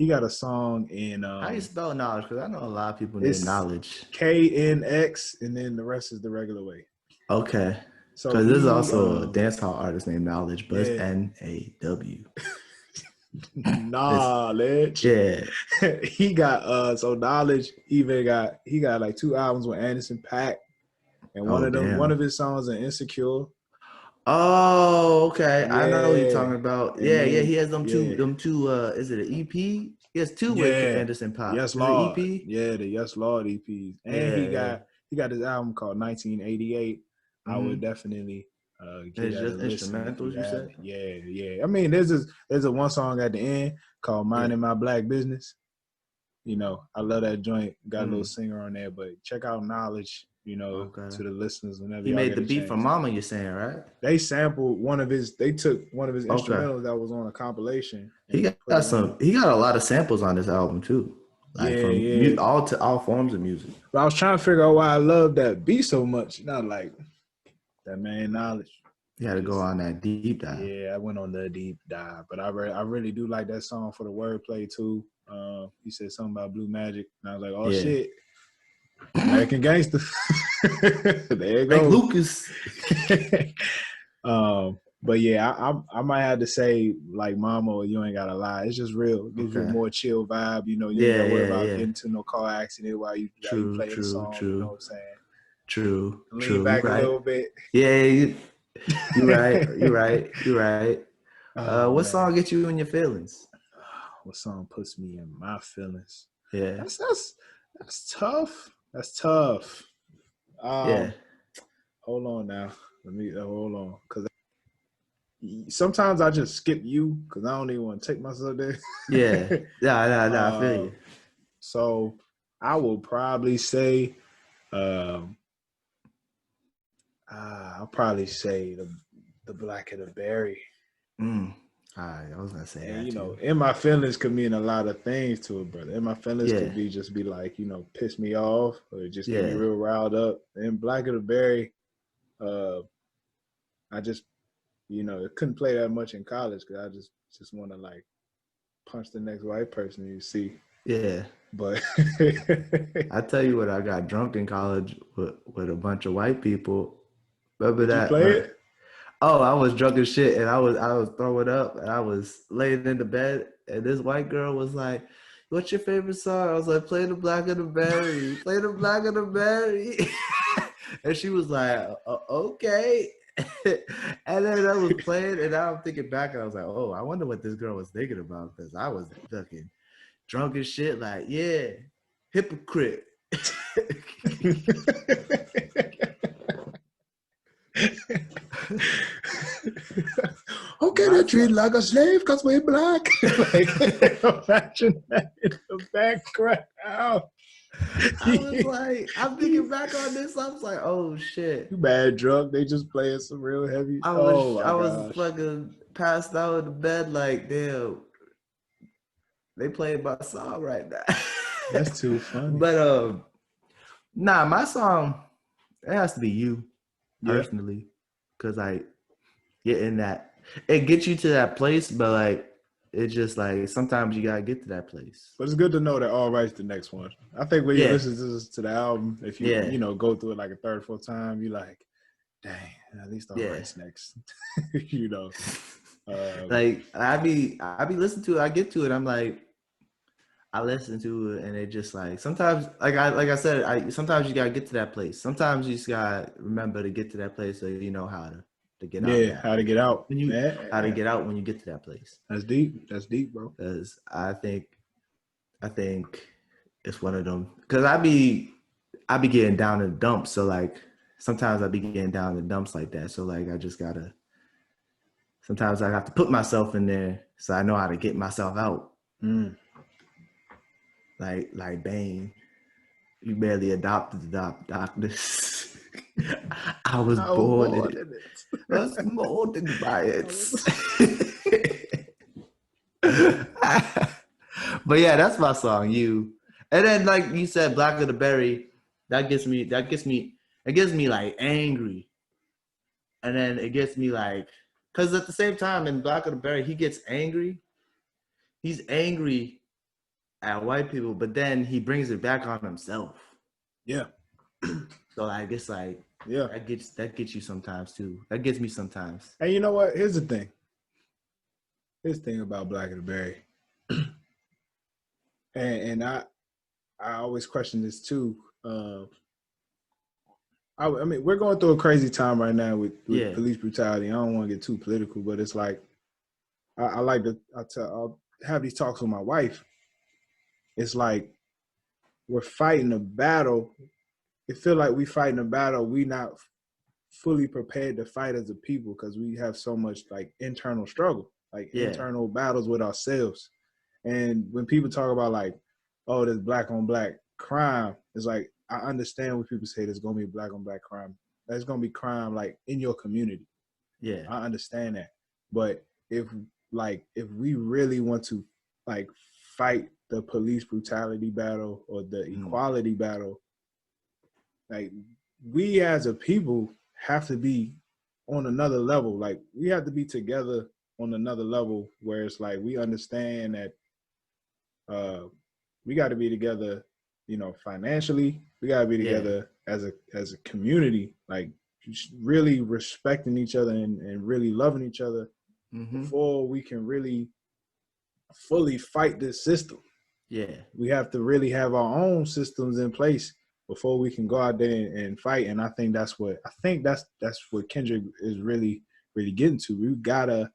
got a song in How you spell knowledge? Because I know a lot of people named it's Knowledge. KNX and then the rest is the regular way. Okay. So because there's also a dancehall artist named Knowledge, but it's NAW. Knowledge. Yeah. He got so Knowledge even got like 2 albums with Anderson .Paak, and one of his songs in Insecure. Oh, okay. Yeah. I know what you're talking about. And then, he has them two is it an EP? He has 2 with Anderson .Paak. Yes Lord. Yeah, the Yes Lord EPs. And he got his album called 1988. I would definitely give that a listen. Instrumentals, you said? Yeah. I mean, there's a one song at the end called Minding My Black Business. You know, I love that joint. Got a little singer on there, but check out Knowledge, to the listeners whenever he made the beat for Mama, you're saying, right? They sampled they took one of his instrumentals that was on a compilation. He got a lot of samples on this album too. Like from all forms of music. But I was trying to figure out why I love that beat so much. Not like that man Knowledge. You had to go on that deep dive. Yeah, I went on the deep dive. But I really do like that song for the wordplay too. He said something about Blue Magic, and I was like, oh shit. American Gangster. There you go. Like Lucas. But yeah, I might have to say like Mama or You Ain't Gotta Lie. It's just real. It gives you a more chill vibe. You ain't gotta worry about getting into no car accident while you play the song. You know what I'm saying? True. Lean back a little bit. Yeah, you're right. You're right. What song gets you in your feelings? What song puts me in my feelings? Yeah. That's tough. That's tough. Hold on now. Let me hold on, because sometimes I just skip you because I don't even want to take myself there. I feel you. So I will probably say, I'll probably say the Black of the Berry. I was gonna say and, that in my feelings could mean a lot of things to it, brother. In my feelings could be like, piss me off or just get me real riled up. And Black of the Berry, I just, couldn't play that much in college because I just want to like punch the next white person you see. Yeah. But I tell you what, I got drunk in college with a bunch of white people. Remember that? You play it? Oh, I was drunk as shit, and I was throwing up, and I was laying in the bed, and this white girl was like, "What's your favorite song?" I was like, "Play the Black of the Berry, play the Black of the Berry," and she was like, "Okay." And then I was playing, and now I'm thinking back, and I was like, "Oh, I wonder what this girl was thinking about," because I was fucking drunk as shit. Like, yeah, hypocrite. Okay, they're treated like a slave because we're black. Like, imagine that in the background. I was like, I'm thinking back on this. I was like, oh shit. You bad drunk. They just playing some real heavy. I was fucking passed out in the bed like, damn. They playing my song right now. That's too funny. But my song, it has to be You, personally. Cause I get in that, it gets you to that place, but like it's just like sometimes you gotta get to that place. But it's good to know that All Right's the next one. I think when you listen to the album, if you go through it like a third, fourth time, you're like, dang, at least All Right's next. Like I be listening to it, I get to it, I'm like, I listen to it, and it just like sometimes, like I said, sometimes you gotta get to that place. Sometimes you just gotta remember to get to that place so you know how to get out. Yeah, how to get out. How to get out when you get to that place. That's deep. That's deep, bro. Because I think it's one of them. Because I be getting down in the dumps. So like sometimes I be getting down in the dumps like that. So like I just gotta. Sometimes I have to put myself in there so I know how to get myself out. Like Bane, you barely adopted the darkness. I was born in it. I was molded by it. But yeah, that's my song, You. And then like you said, Black of the Berry, it gets me like angry. And then it gets me like, because at the same time in Black of the Berry, he gets angry. He's angry at white people, but then he brings it back on himself. Yeah. So like it's like that gets you sometimes too. That gets me sometimes. And you know what? Here's the thing. Here's the thing about Black of the Berry. and I always question this too. I mean, we're going through a crazy time right now with police brutality. I don't want to get too political, but it's like I like to I'll have these talks with my wife. It's like we're fighting a battle. It feels like we fighting a battle we not fully prepared to fight as a people because we have so much like internal struggle, like internal battles with ourselves. And when people talk about like, oh, there's black on black crime, it's like I understand when people say there's gonna be black on black crime. There's gonna be crime like in your community. Yeah, I understand that. But if we really want to like fight the police brutality battle or the equality battle, like we as a people have to be on another level. Like we have to be together on another level where it's like we understand that we got to be together, you know, financially. We got to be together as a community, like really respecting each other and really loving each other before we can really fully fight this system. Yeah, we have to really have our own systems in place before we can go out there and fight. And I think that's what Kendrick is really getting to. We gotta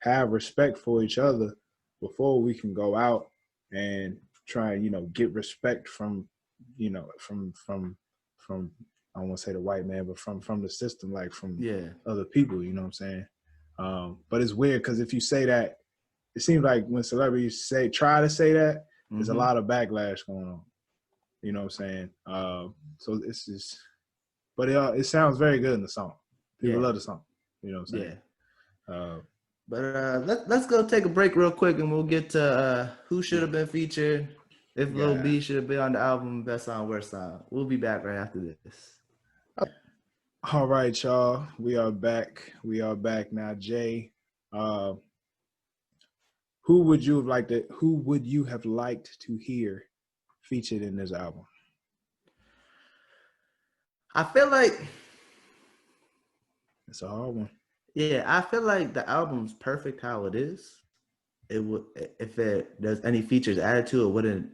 have respect for each other before we can go out and try and, you know, get respect from, you know, from I don't want to say the white man, but from the system, like from other people, you know what I'm saying? But it's weird because if you say that, it seems like when celebrities try to say that, there's a lot of backlash going on. You know what I'm saying? So it's just, but it sounds very good in the song. People love the song. You know what I'm saying? Yeah. But let's go take a break real quick, and we'll get to who should have been featured, if Lil B should have been on the album, best song, worst song. We'll be back right after this. All right, y'all. We are back. Now, Jay. Who would you have liked to hear featured in this album? I feel like it's a hard one. Yeah, I feel like the album's perfect how it is. It would, if there's any features added to it, wouldn't.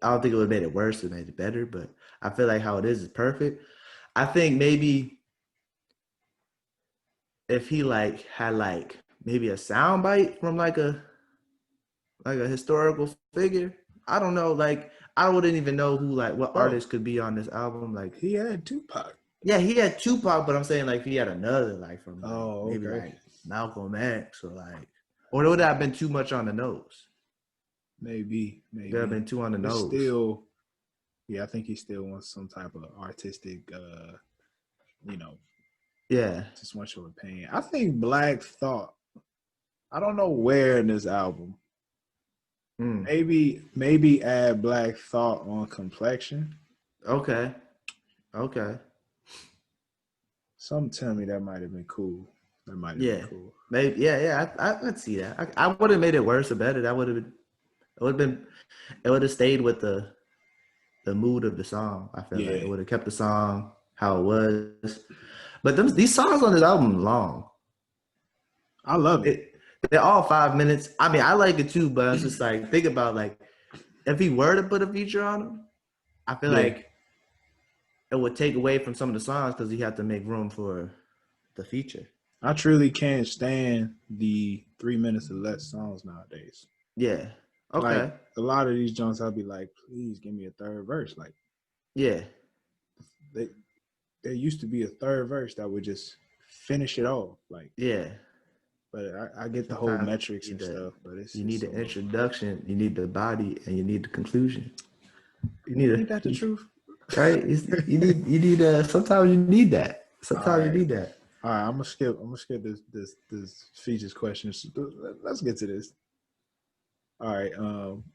I don't think it would have made it worse. It made it better, but I feel like how it is perfect. I think maybe if he like had like maybe a soundbite from like a historical figure, I don't know. Like I wouldn't even know who what artist could be on this album. Like he had Tupac. Yeah, he had Tupac, but I'm saying like if he had another from maybe like Malcolm X or would that have been too much on the nose? Maybe. That would have been too on the nose. Still, I think he still wants some type of artistic, you know. Yeah. Just wants your opinion. I think Black Thought. I don't know where in this album. Maybe add Black Thought on Complexion. Okay. Some tell me that might have been cool. That might have been cool. Maybe, I'd see that. I would have made it worse or better. That would have stayed with the mood of the song. I feel like it would have kept the song how it was. But these songs on this album are long. I love it. They're all 5 minutes. I mean, I like it too, but it's just like, think about like, if he were to put a feature on them, I feel like it would take away from some of the songs because you have to make room for the feature. I truly can't stand the 3 minutes or less songs nowadays. Yeah. Okay. Like a lot of these joints, I'll be like, please give me a third verse. Like, there used to be a third verse that would just finish it off. Like, Yeah. but I get the whole Sometimes metrics and stuff, but you need so the introduction, you need the body, and you need the conclusion. ain't that the truth? Right? You need sometimes you need that. Sometimes you need that. All right, I'm gonna skip this features question. Let's get to this. All right,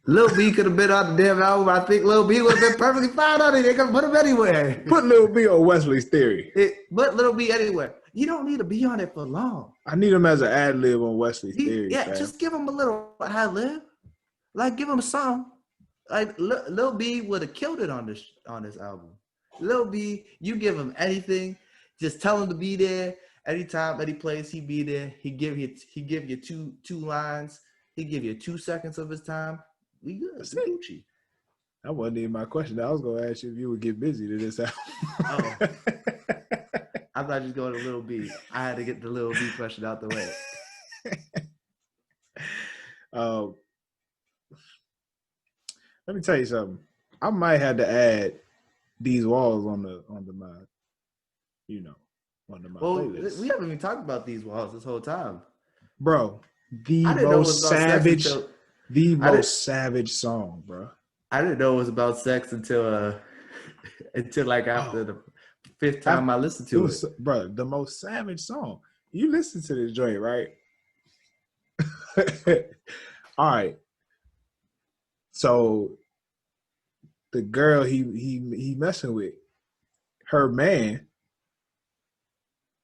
Lil B could have been on the damn album. I think Lil B would have been perfectly fine on it. They could put him anywhere. Put Lil B on Wesley's Theory. Put Lil B anywhere. You don't need to be on it for long. I need him as an ad lib on Wesley's Theory. Yeah, just give him a little ad lib. Like, give him a song. Like, Lil B would have killed it on this album. Lil B, you give him anything, just tell him to be there. Anytime, any place, he be there. He give you two lines. He give you 2 seconds of his time. We good. It's Gucci. That wasn't even my question. I was gonna ask you if you would get busy to this album. Oh. I'm not just going to Lil B. I had to get the Lil B question out the way. Let me tell you something. I might have to add these walls on my playlist. We haven't even talked about these walls this whole time, bro. The most savage song, bro. I didn't know it was about sex until like after the fifth time I listened to it. Bro, the most savage song. You listen to this joint, right? All right. So the girl he messing with, her man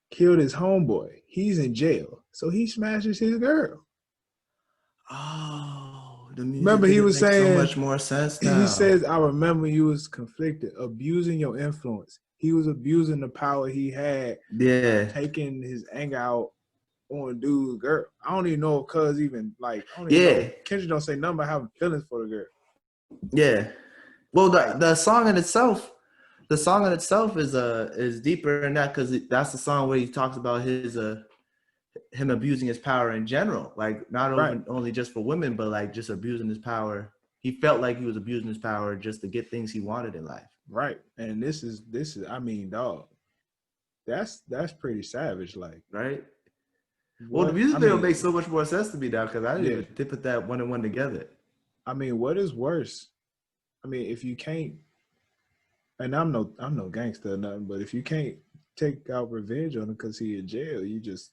killed his homeboy. He's in jail. So he smashes his girl. Oh, remember he was saying so much more sense now. He says, I remember he was conflicted, abusing your influence. He was abusing the power he had. Yeah. Taking his anger out on dude's girl. I don't even know if cuz even like Kendrick don't say nothing about having feelings for the girl. Yeah. Well, the song in itself is deeper than that, because that's the song where he talks about his him abusing his power in general, like not only just for women, but like just abusing his power. He felt like he was abusing his power just to get things he wanted in life. Right. And this is I mean, dog, that's pretty savage, like, right? Well, the music video makes so much more sense to me now, because I didn't even put that one and one together. I mean, what is worse? I mean, if you can't, and I'm no gangster or nothing, but if you can't take out revenge on him because he in jail, you just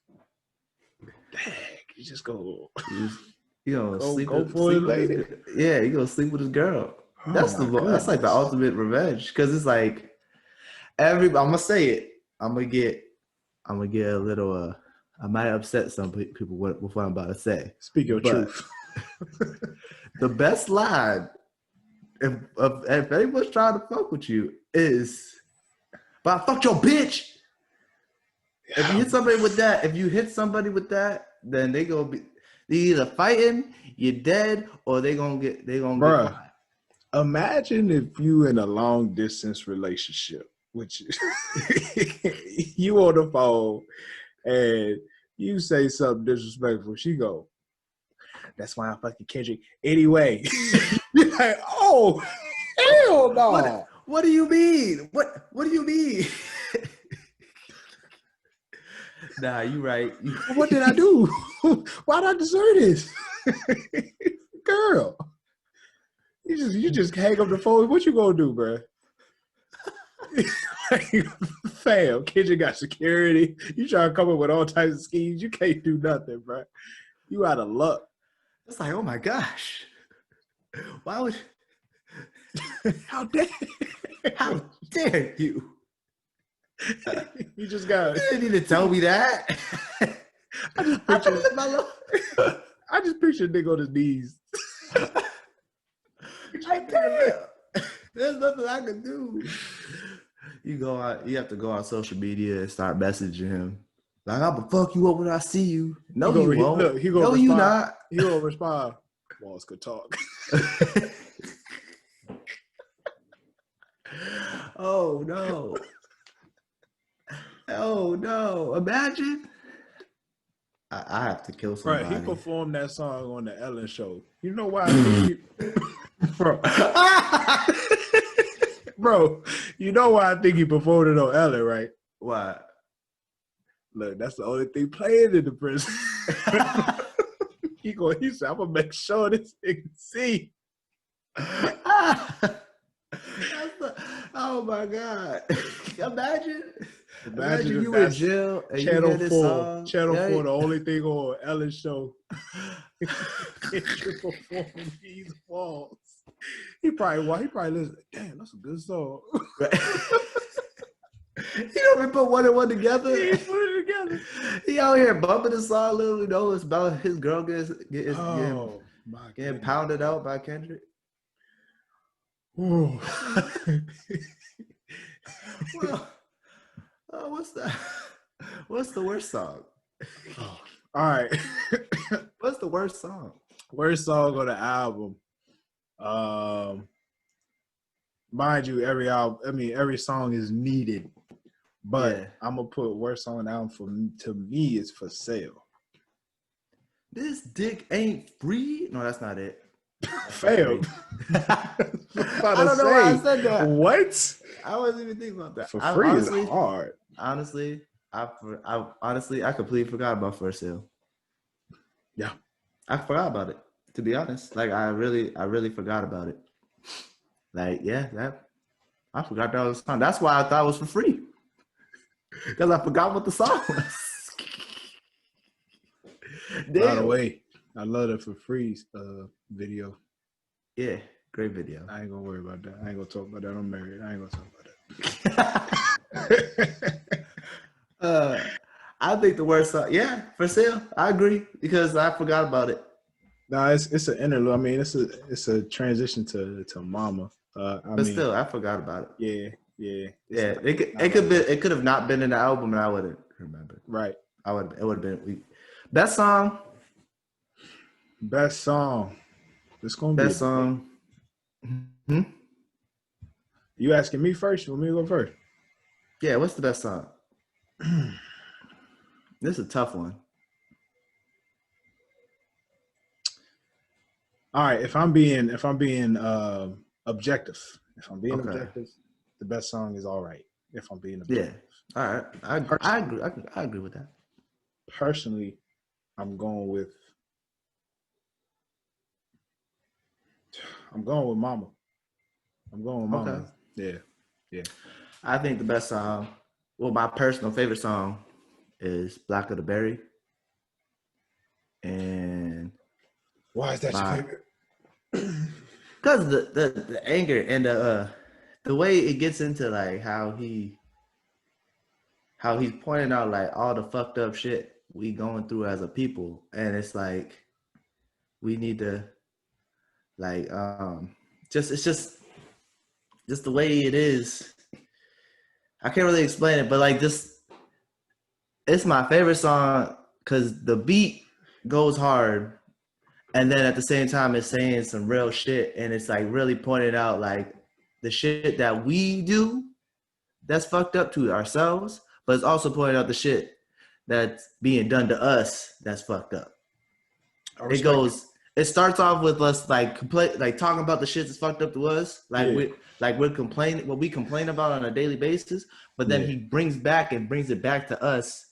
go. You know, go for his lady. Yeah, you gonna sleep with his girl. That's like the ultimate revenge, because it's like I'm gonna say it. I'm gonna get a little. I might upset some people with what I'm about to say. Speak your truth. The best line, if anyone's trying to fuck with you, is, "But I fucked your bitch." If you hit somebody with that, then they either fighting, you're dead, or they gonna get caught. Imagine if you in a long distance relationship, which you on the phone and you say something disrespectful. She go, "That's why I fucking Kendrick." Anyway, you're like, "Oh, hell no." What do you mean? What do you mean? Nah, you right. What did I do? Why did I deserve this? Girl, you just hang up the phone. What you gonna do, bro? Fam, Kendrick got security. You try to come up with all types of schemes. You can't do nothing, bro. You out of luck. It's like, oh my gosh. Why would How dare you? You just got You didn't need to tell me that. I just picture a nigga on his knees. Like, damn. There's nothing I can do. You have to go on social media and start messaging him. Like, I'm gonna fuck you up when I see you. No, you won't. Look, no, you not. He gonna respond. Walls could talk. Oh no. Oh no. Imagine. I have to kill somebody. Right, he performed that song on the Ellen show. You know why? Bro, you know why I think he performed it on Ellen, right? Why? Look, that's the only thing playing in the prison. He said, I'm gonna make sure this nigga see. Oh my God. Imagine if you in that's jail and you Channel hear this 4. song. Channel Yeah. 4, the only thing on Ellen's show. Kendrick performing These Walls. He probably listen. Damn, that's a good song. He don't even put one and one together. He put it together. He out here bumping the song, little, it's about his girl getting pounded out by Kendrick. Well, what's that? What's the worst song? all right. What's the worst song? Worst song on the album. Mind you, every song is needed. But yeah. I'm gonna put worst song down to me is For Sale. This dick ain't free. No, that's not it. Failed. I don't know why I said that. What? I wasn't even thinking about that. For Free is hard. Honestly, I completely forgot about For Sale. Yeah, I forgot about it. To be honest, like I really forgot about it. Like I forgot that was a song. That's why I thought it was for free. Because I forgot what the song was. By the way, I love the For Free video. Yeah, great video. I ain't gonna worry about that. I ain't gonna talk about that. I'm married. I ain't gonna talk about that. I think the worst song, yeah, For Sale. I agree because I forgot about it. No, it's an interlude. I mean, it's a transition to Mama. Still, I forgot about it. Yeah. It could have not been in the album, and I wouldn't remember. Right. It would have been best song. Best song. It's gonna be best song. Hmm? You asking me first? You want me to go first? Yeah. What's the best song? This is a tough one. All right. If I'm being objective, objective, the best song is All Right. If I'm being objective. Yeah. All right. I agree. I agree with that. Personally, I'm going with Mama. I'm going with Mama. Okay. Yeah. I think the best song, my personal favorite song is Black of the Berry. And why is that your favorite? Because the anger and the way it gets into like how he's pointing out like all the fucked up shit we going through as a people, and it's like we need to like it's just the way it is. I can't really explain it, but like it's my favorite song because the beat goes hard, and then at the same time it's saying some real shit, and it's like really pointing out like the shit that we do that's fucked up to ourselves, but it's also pointing out the shit that's being done to us that's fucked up. It starts off with us like talking about the shit that's fucked up to us, we're complaining what we complain about on a daily basis, but then he brings it back to us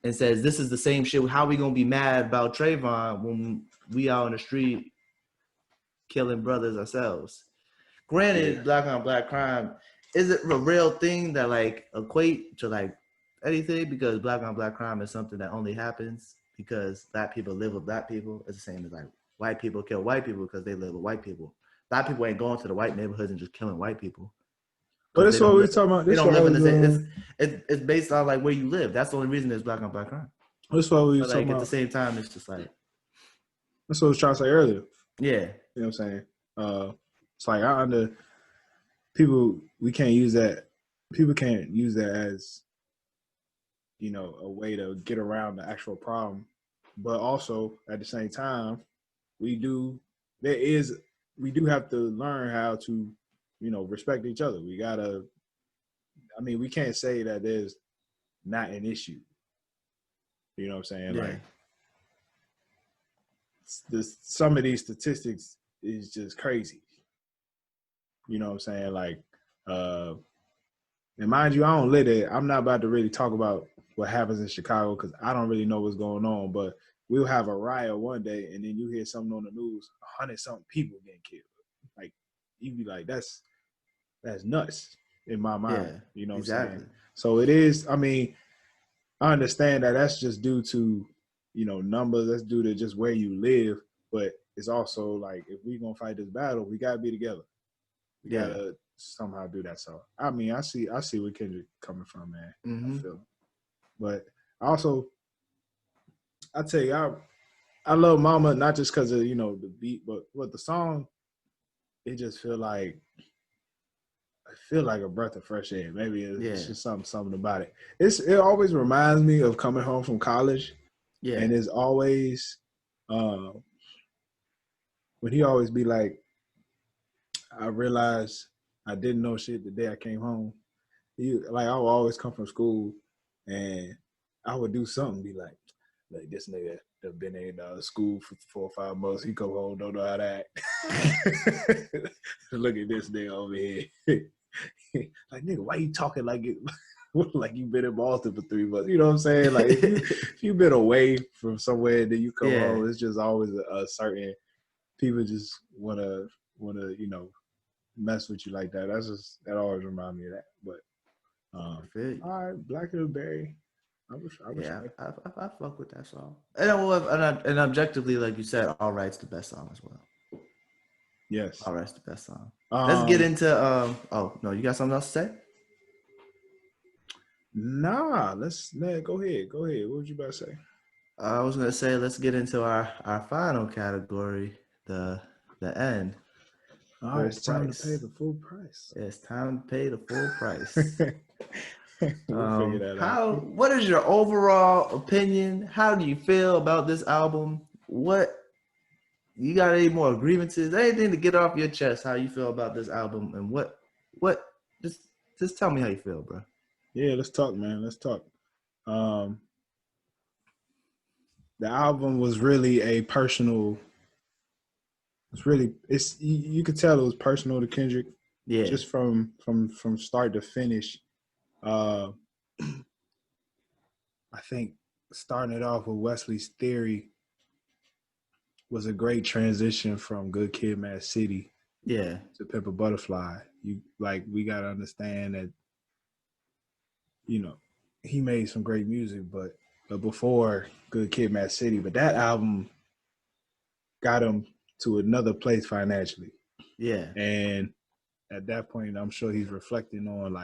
and says this is the same shit. How we gonna be mad about Trayvon when we out on the street killing brothers ourselves? Granted, black on black crime isn't a real thing that like equate to like anything, because black on black crime is something that only happens because black people live with black people. It's the same as like white people kill white people because they live with white people. Black people ain't going to the white neighborhoods and just killing white people. But that's what we're talking about. They don't live in the same. It's based on like where you live. That's the only reason there's black on black crime. That's what we were talking about. At the same time, it's just like that's what I was trying to say earlier. Yeah, you know what I'm saying. It's like people. We can't use that. People can't use that as a way to get around the actual problem. But also at the same time, we do have to learn how to respect each other. We gotta. I mean, we can't say that there's not an issue. You know what I'm saying? Yeah. Like, some of these statistics is just crazy. You know what I'm saying? Like, And mind you, I don't live there. I'm not about to really talk about what happens in Chicago because I don't really know what's going on. But we'll have a riot one day, and then you hear something on the news, 100-something people getting killed. Like you be like, that's nuts in my mind. Yeah, You know what exactly. I'm saying? So it is. I mean, I understand that that's just due to numbers. That's due to just where you live. But it's also like if we're gonna fight this battle, we gotta be together. We gotta somehow do that. So I mean, I see where Kendrick coming from, man. Mm-hmm. I feel it. But also, I tell you, I love Mama not just because of the beat, but what the song. It just I feel like a breath of fresh air. Maybe it's just something about it. It always reminds me of coming home from college. Yeah. And it's always when he always be like, I realized I didn't know shit the day I came home. I would always come from school and I would do something, be like this nigga that been in school for 4 or 5 months, he come home, don't know how to act. Look at this nigga over here. Like, nigga, why you talking like it? Like you've been in Boston for 3 months. You know what I'm saying? Like if you've been away from somewhere and then you come home, it's just always a certain people just wanna mess with you like that. That always reminds me of that. But all right, Black Hill Berry. I fuck with that song. And objectively, like you said, All Right's the best song as well. Yes. All Right's the best song. Let's get into oh no, you got something else to say? Nah, go ahead. What would you about to say? I was gonna say let's get into our final category, the end. All right, it's time to pay the full price. It's time to pay the full price. We'll figure that out. What is your overall opinion? How do you feel about this album? What you got any more grievances? Anything to get off your chest? How you feel about this album and what? Just tell me how you feel, bro. Yeah, let's talk, man. Let's talk. The album was really a personal. You could tell it was personal to Kendrick. Yeah. Just from start to finish. I think starting it off with Wesley's Theory was a great transition from Good Kid, Mad City, to Pimp a Butterfly. We gotta understand that, he made some great music, but before Good Kid, Mad City, but that album got him to another place financially. Yeah, and at that point, I'm sure he's reflecting on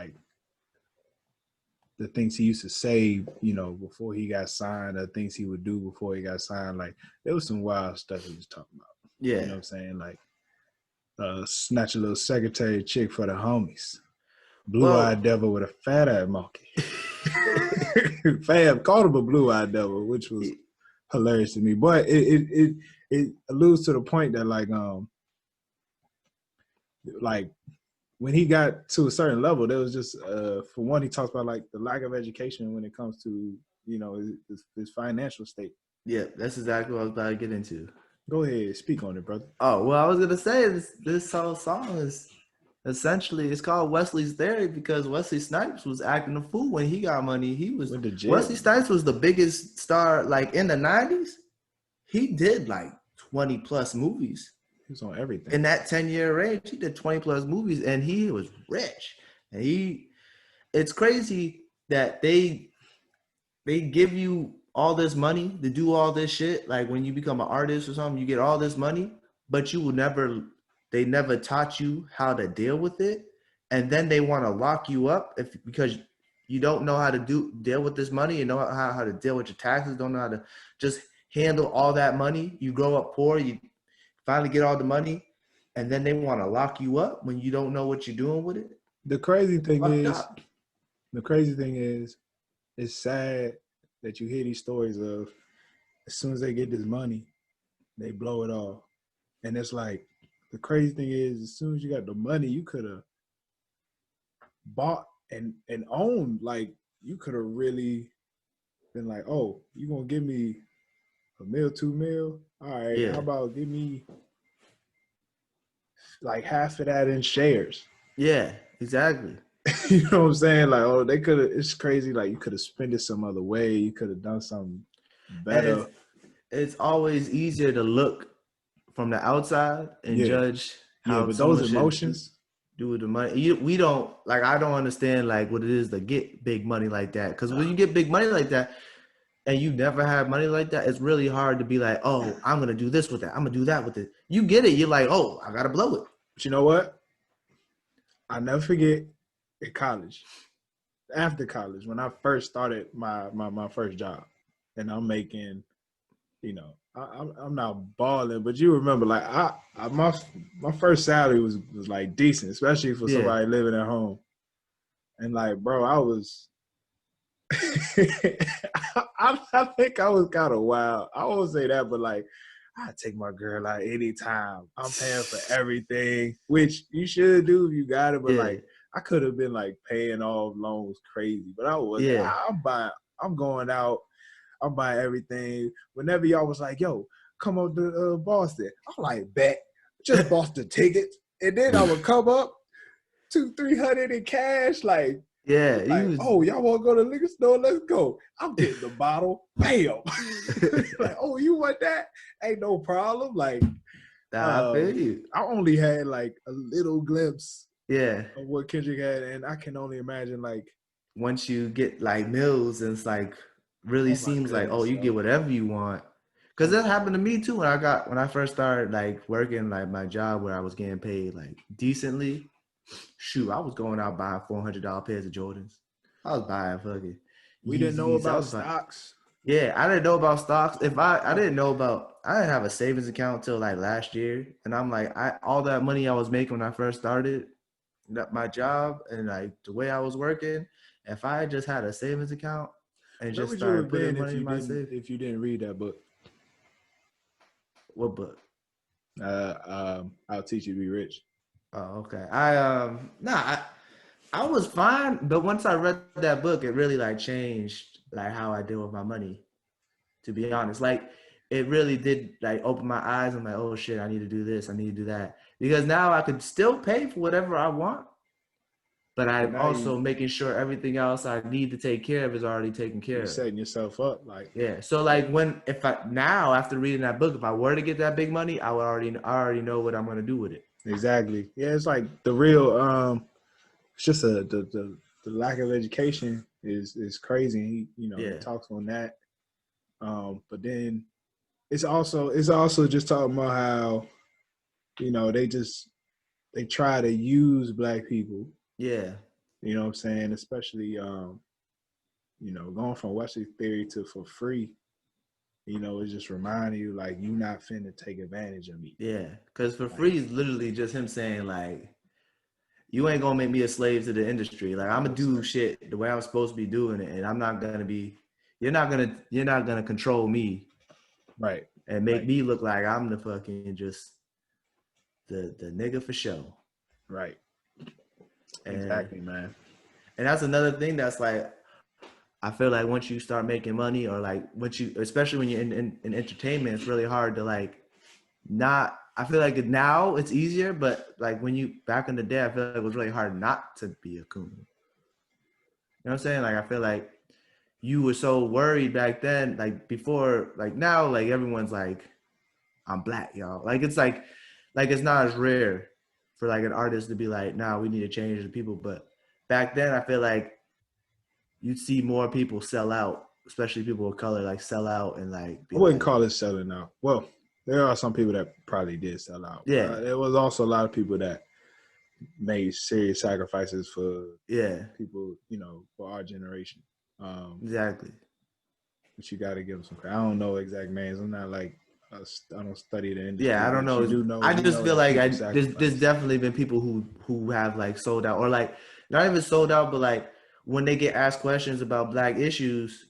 the things he used to say, before he got signed, the things he would do before he got signed. Like, there was some wild stuff he was talking about. Yeah. You know what I'm saying? Like, snatch a little secretary chick for the homies. Blue-eyed devil with a fat-ass monkey. Fab called him a blue-eyed devil, which was hilarious to me. But it alludes to the point that, when he got to a certain level, there was just, for one, he talks about the lack of education when it comes to, his financial state. Yeah, that's exactly what I was about to get into. Go ahead, speak on it, brother. Oh, well, I was gonna say this whole song is essentially, it's called Wesley's Theory because Wesley Snipes was acting a fool when he got money. Wesley Snipes was the biggest star in the 90s. He did 20 plus movies. He was on everything. In that 10-year range, he did 20 plus movies and he was rich. And it's crazy that they give you all this money to do all this shit. Like when you become an artist or something, you get all this money, but they never taught you how to deal with it. And then they want to lock you up because you don't know how to deal with this money. You know how to deal with your taxes, don't know how to just handle all that money. You grow up poor, you finally get all the money, and then they want to lock you up when you don't know what you're doing with it. The crazy thing is, it's sad that you hear these stories of as soon as they get this money, they blow it all. And it's like, the crazy thing is, as soon as you got the money, you could have bought and owned. You could have really been like, oh, you gonna give me $1 mil, $2 mil? All right, How about give me half of that in shares? Yeah. exactly. You know what I'm saying? Like, oh, they could have. It's crazy. Like, you could have spent it some other way. You could have done something And better. it's always easier to look from the outside and Yeah, judge yeah. how But those someone should emotions, do with the money. We don't like. I don't understand like what it is to get big money like that. Because when you get big money like that, and you never had money like that, it's really hard to be like, oh, I'm gonna do this with that. I'm gonna do that with it. You get it. You're like, oh, I gotta blow it. but you know what? I never forget in college, after college, when I first started my first job, and I'm making, I'm not balling, but you remember, like my first salary was like decent, especially for Yeah, somebody living at home, and like, bro, I was. I think I was kind of wild. I won't say that, but like, I take my girl out anytime. I'm paying for everything, which you should do if you got it. But yeah, like, I could have been like paying off loans crazy, but I wasn't. yeah. I'm buying. I'm going out. I'm buying everything. Whenever y'all was like, "Yo, come up to Boston," I'm like, "Bet, just bought the tickets," and then I would come up 200-300 in cash, like. Yeah, Like, you oh, y'all want to go to the liquor store? Let's go. I'm getting the bottle. Bam. Like, oh, you want that? Ain't no problem. Like, I feel you. I only had like a little glimpse Yeah. of what Kendrick had, and I can only imagine like, Once you get like meals, and it's like really oh my seems like, oh, goodness, you get yo. whatever you want. Cause Oh that my happened to goodness. me too when I first started like working like my job where I was getting paid like decently. Shoot, I was going out buying $400 pairs of Jordans. I was buying fucking We didn't know Yeezys. I about was buying. stocks. Yeah, I didn't know about stocks. If I didn't Nothing. know about, I didn't have a savings account till like last year, and I'm like, all that money I was making when I first started my job and like the way I was working, if I just had a savings account and Where just would you started have been putting money in my safe. if you didn't read that book? What book? I'll teach you to be rich. Oh, okay. I was fine, but once I read that book, it really like changed like how I deal with my money. To be honest, like it really did like open my eyes. I'm like, oh shit, I need to do this, I need to do that, because now I could still pay for whatever I want, but But I'm now also making sure everything else I need to take care of is already taken you're care of. setting yourself up. Like, Yeah. So like if I now after reading that book, if I were to get that big money, I already know what I'm gonna do with it. exactly. Yeah, it's like the real. It's just the lack of education is crazy. He Yeah. talks on that. But then it's also just talking about how they try to use black people. Yeah. You know what I'm saying? Especially going from Wesley theory to for free. It's just reminding you like you not finna take advantage of me. Yeah. Because for Like, free is literally just him saying like, you ain't gonna make me a slave to the industry. Like I'm gonna no do sir. shit the way I'm supposed to be doing it, and I'm not gonna be. You're not gonna control me Right. and make Right. me look like I'm the fucking just the nigga for show. Right. And Exactly, man. and that's another thing that's like I feel like once you start making money or like once you especially when you're in entertainment, it's really hard to like not I feel like now it's easier, but like when you back in the day, I feel like it was really hard not to be a coon. You know what I'm saying? Like I feel like you were so worried back then, like before, like now, like everyone's like, I'm black, y'all. Like it's not as rare for like an artist to be like, nah, we need to change the people. But back then, I feel like you'd see more people sell out, especially people of color, like sell out and like I be wouldn't like, call it selling out. Well, there are some people that probably did sell out, yeah, but there was also a lot of people that made serious sacrifices for yeah, people, for our generation. exactly. But you got to give them some credit. I don't know exact names. I'm not like I don't study the industry, Yeah, I don't but you know. do know I you just know feel that like people there's sacrifice. definitely been people who have like sold out or like not even sold out, but like when they get asked questions about black issues,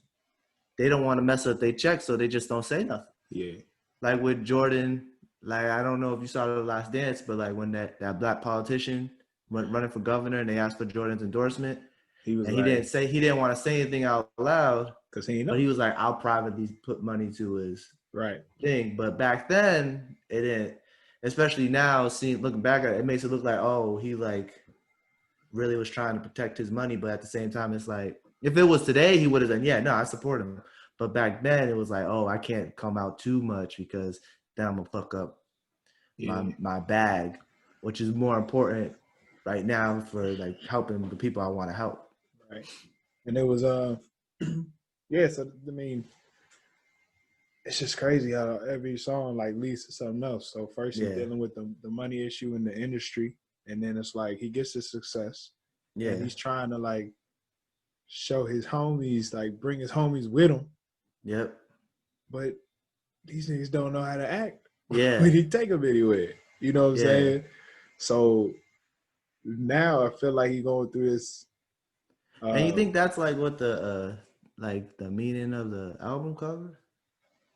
they don't want to mess up their check, so they just don't say nothing. Yeah, Like with Jordan, like I don't know if you saw the Last Dance, but like when that black politician went running for governor and they asked for Jordan's endorsement, he was and like, he didn't want to say anything out loud, because he but know, he was like, I'll privately put money to his right? thing. But back then, it didn't. Especially now, seeing looking back at it, it makes it look like, oh, he like really was trying to protect his money, but at the same time, it's like if it was today, he would have done, yeah, no, I support him. But back then, it was like, oh, I can't come out too much because then I'm gonna fuck up my bag, which is more important right now for like helping the people I want to help. Right. And it was yeah, so I mean, it's just crazy how every song like leads to something else. So first he's dealing with the money issue in the industry, and then it's like he gets his success. Yeah. And he's trying to like show his homies, like bring his homies with him. Yep. But these niggas don't know how to act. Yeah. When he take them anywhere. You know what I'm saying? So now I feel like he's going through this. And you think that's like what the meaning of the album cover?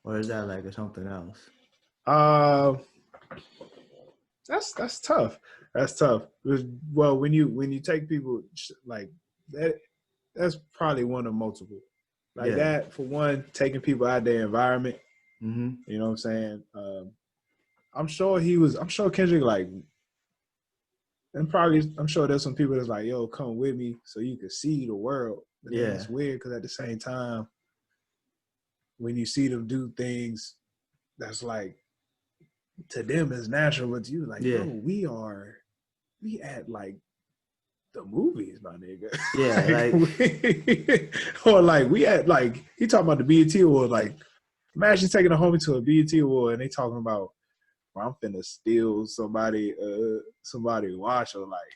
Or is that like something else? That's tough. That's tough. Well, when you take people like that, that's probably one of multiple. Like that, for one, taking people out of their environment. Mm-hmm. You know what I'm saying? I'm sure Kendrick like, and probably I'm sure there's some people that's like, yo, come with me so you can see the world. But then it's weird because at the same time, when you see them do things that's like, to them is natural, but to you like, bro, we at like the movies, my nigga. Yeah, or like we at like, he talking about the BET Award. Like, imagine taking a homie to a BET Award and they talking about, well, I'm finna steal somebody watch, or like,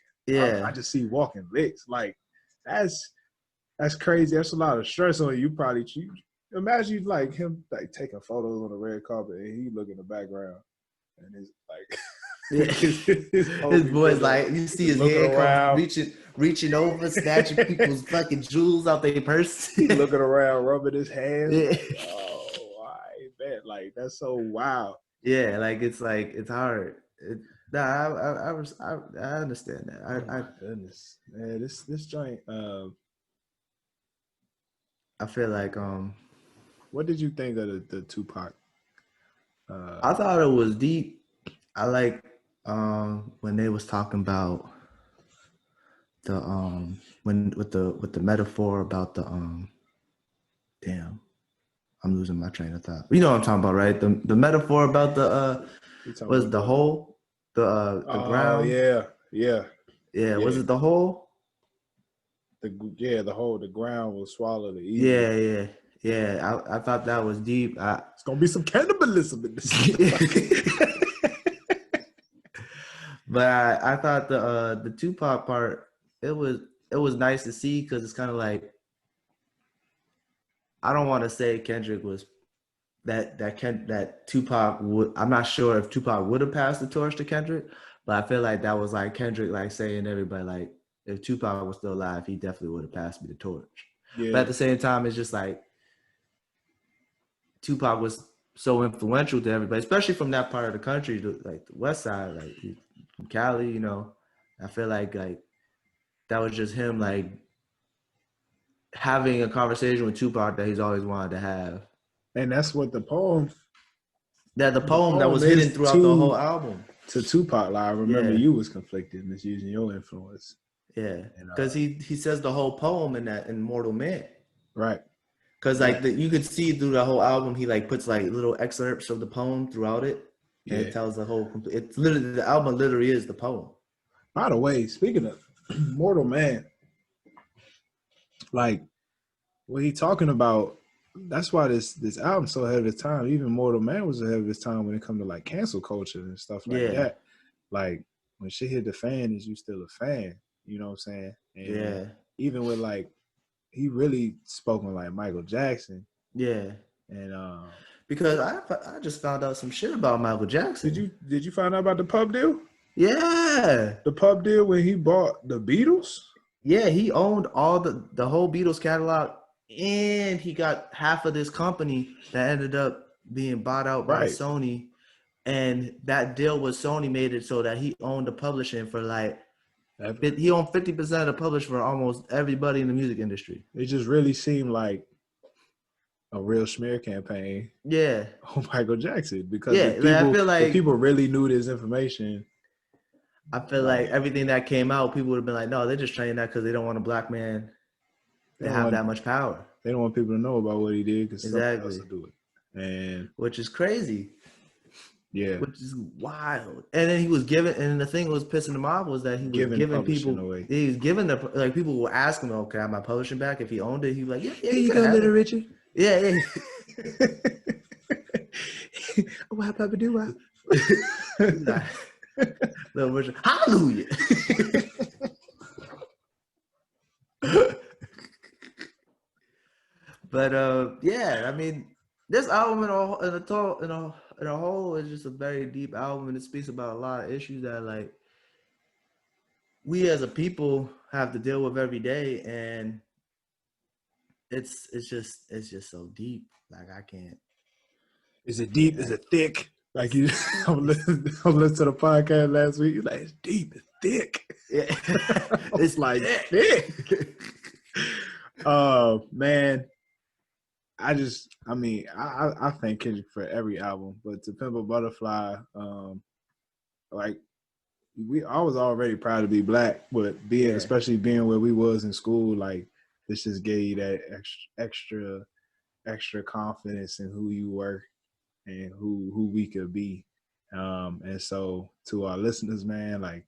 I just see walking licks. Like, that's crazy. That's a lot of stress on you. Probably imagine like him like taking photos on the red carpet and he look in the background and it's like his boy's like, you see his hand come reaching over, snatching people's fucking jewels out their purse. He looking around, rubbing his hands. Yeah. Like, oh, I bet. Like, that's so wild. Yeah, it's hard. I understand that. Oh my goodness, man, this joint. I feel like what did you think of the Tupac? I thought it was deep. I like when they was talking about the with the metaphor about the damn, I'm losing my train of thought. You know what I'm talking about, right? The metaphor about the was the hole, the ground. Yeah. Was it the hole? The hole, the ground will swallow the evil. Yeah. I thought that was deep. It's gonna be some cannibalism in this. But I thought the Tupac part, it was nice to see, because it's kind of like, I don't want to say Kendrick was that Tupac would. I'm not sure if Tupac would have passed the torch to Kendrick, but I feel like that was like Kendrick like saying to everybody, like, if Tupac was still alive, he definitely would have passed me the torch. Yeah. But at the same time, it's just like Tupac was so influential to everybody, especially from that part of the country, like the West Side, like from Cali. You know, I feel like that was just him like having a conversation with Tupac that he's always wanted to have. And that's what the poem that was hidden throughout the whole album. To Tupac, like, I remember you was conflicted and it's using your influence. Yeah, because he says the whole poem in Mortal Man. Right. Because like you could see through the whole album, he like puts like little excerpts of the poem throughout it. And it tells the whole it's literally, the album literally is the poem. By the way, speaking of Mortal Man, like what he talking about, that's why this album's so ahead of its time. Even Mortal Man was ahead of its time when it comes to like cancel culture and stuff like that. Like when shit hit the fan, is you still a fan? You know what I'm saying? And even with like, he really spoke on like Michael Jackson. Yeah. And because I just found out some shit about Michael Jackson. Did you find out about the pub deal? Yeah. The pub deal when he bought the Beatles? Yeah, he owned all the whole Beatles catalog, and he got half of this company that ended up being bought out by Sony. And that deal with Sony made it so that he owned the publishing for like, he owned 50% of the publishing for almost everybody in the music industry. It just really seemed like a real smear campaign. Yeah. On Michael Jackson, because I feel like people really knew this information. I feel like everything that came out, people would have been like, no, they're just saying that because they don't want a black man to have that much power. They don't want people to know about what he did because somebody else will do it. And which is crazy. Yeah. Which is wild. And then he was giving, and the thing that was pissing him off was that he was giving people away. He was giving the, like, people will ask him, "Oh, can I have my publishing back?" If he owned it, he was like, "Yeah, here you go, little Richard." Yeah. What Papa do? Little Richard, hallelujah. But yeah, I mean, this album in a whole is just a very deep album, and it speaks about a lot of issues that, like, we as a people have to deal with every day, and it's just so deep. Like, I can't. Is it deep? Is it thick? Like, you, I listened to the podcast last week. You're like, it's deep, it's thick. Yeah. It's like thick. Man. I thank Kendrick for every album, but To Pimp a Butterfly, like, I was already proud to be black, but especially being where we was in school, like, this just gave you that extra confidence in who you were and who we could be. And so to our listeners, man, like,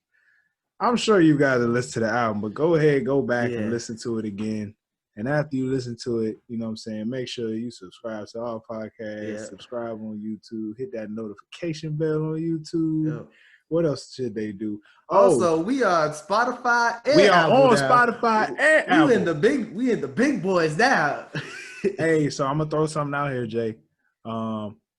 I'm sure you guys have listened to the album, but go ahead, go back and listen to it again. And after you listen to it, you know what I'm saying, make sure you subscribe to our podcast, subscribe on YouTube, hit that notification bell on YouTube. Yep. What else should they do? Also, we are on Spotify and we are on Spotify and Apple. We in the big boys now. Hey, so I'm gonna throw something out here, Jay.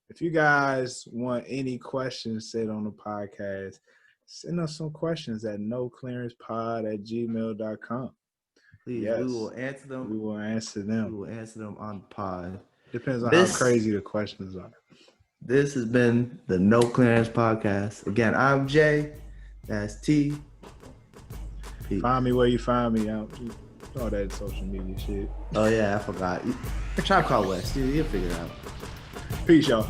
If you guys want any questions said on the podcast, send us some questions at noclearancepod@gmail.com. Please, we will answer them. We will answer them. We will answer them on the pod. Depends on how crazy the questions are. This has been the No Clearance Podcast. Again, I'm Jay. That's T. Peace. Find me where you find me. All that social media shit. Oh, yeah, I forgot. Try to call West. You'll figure it out. Peace, y'all.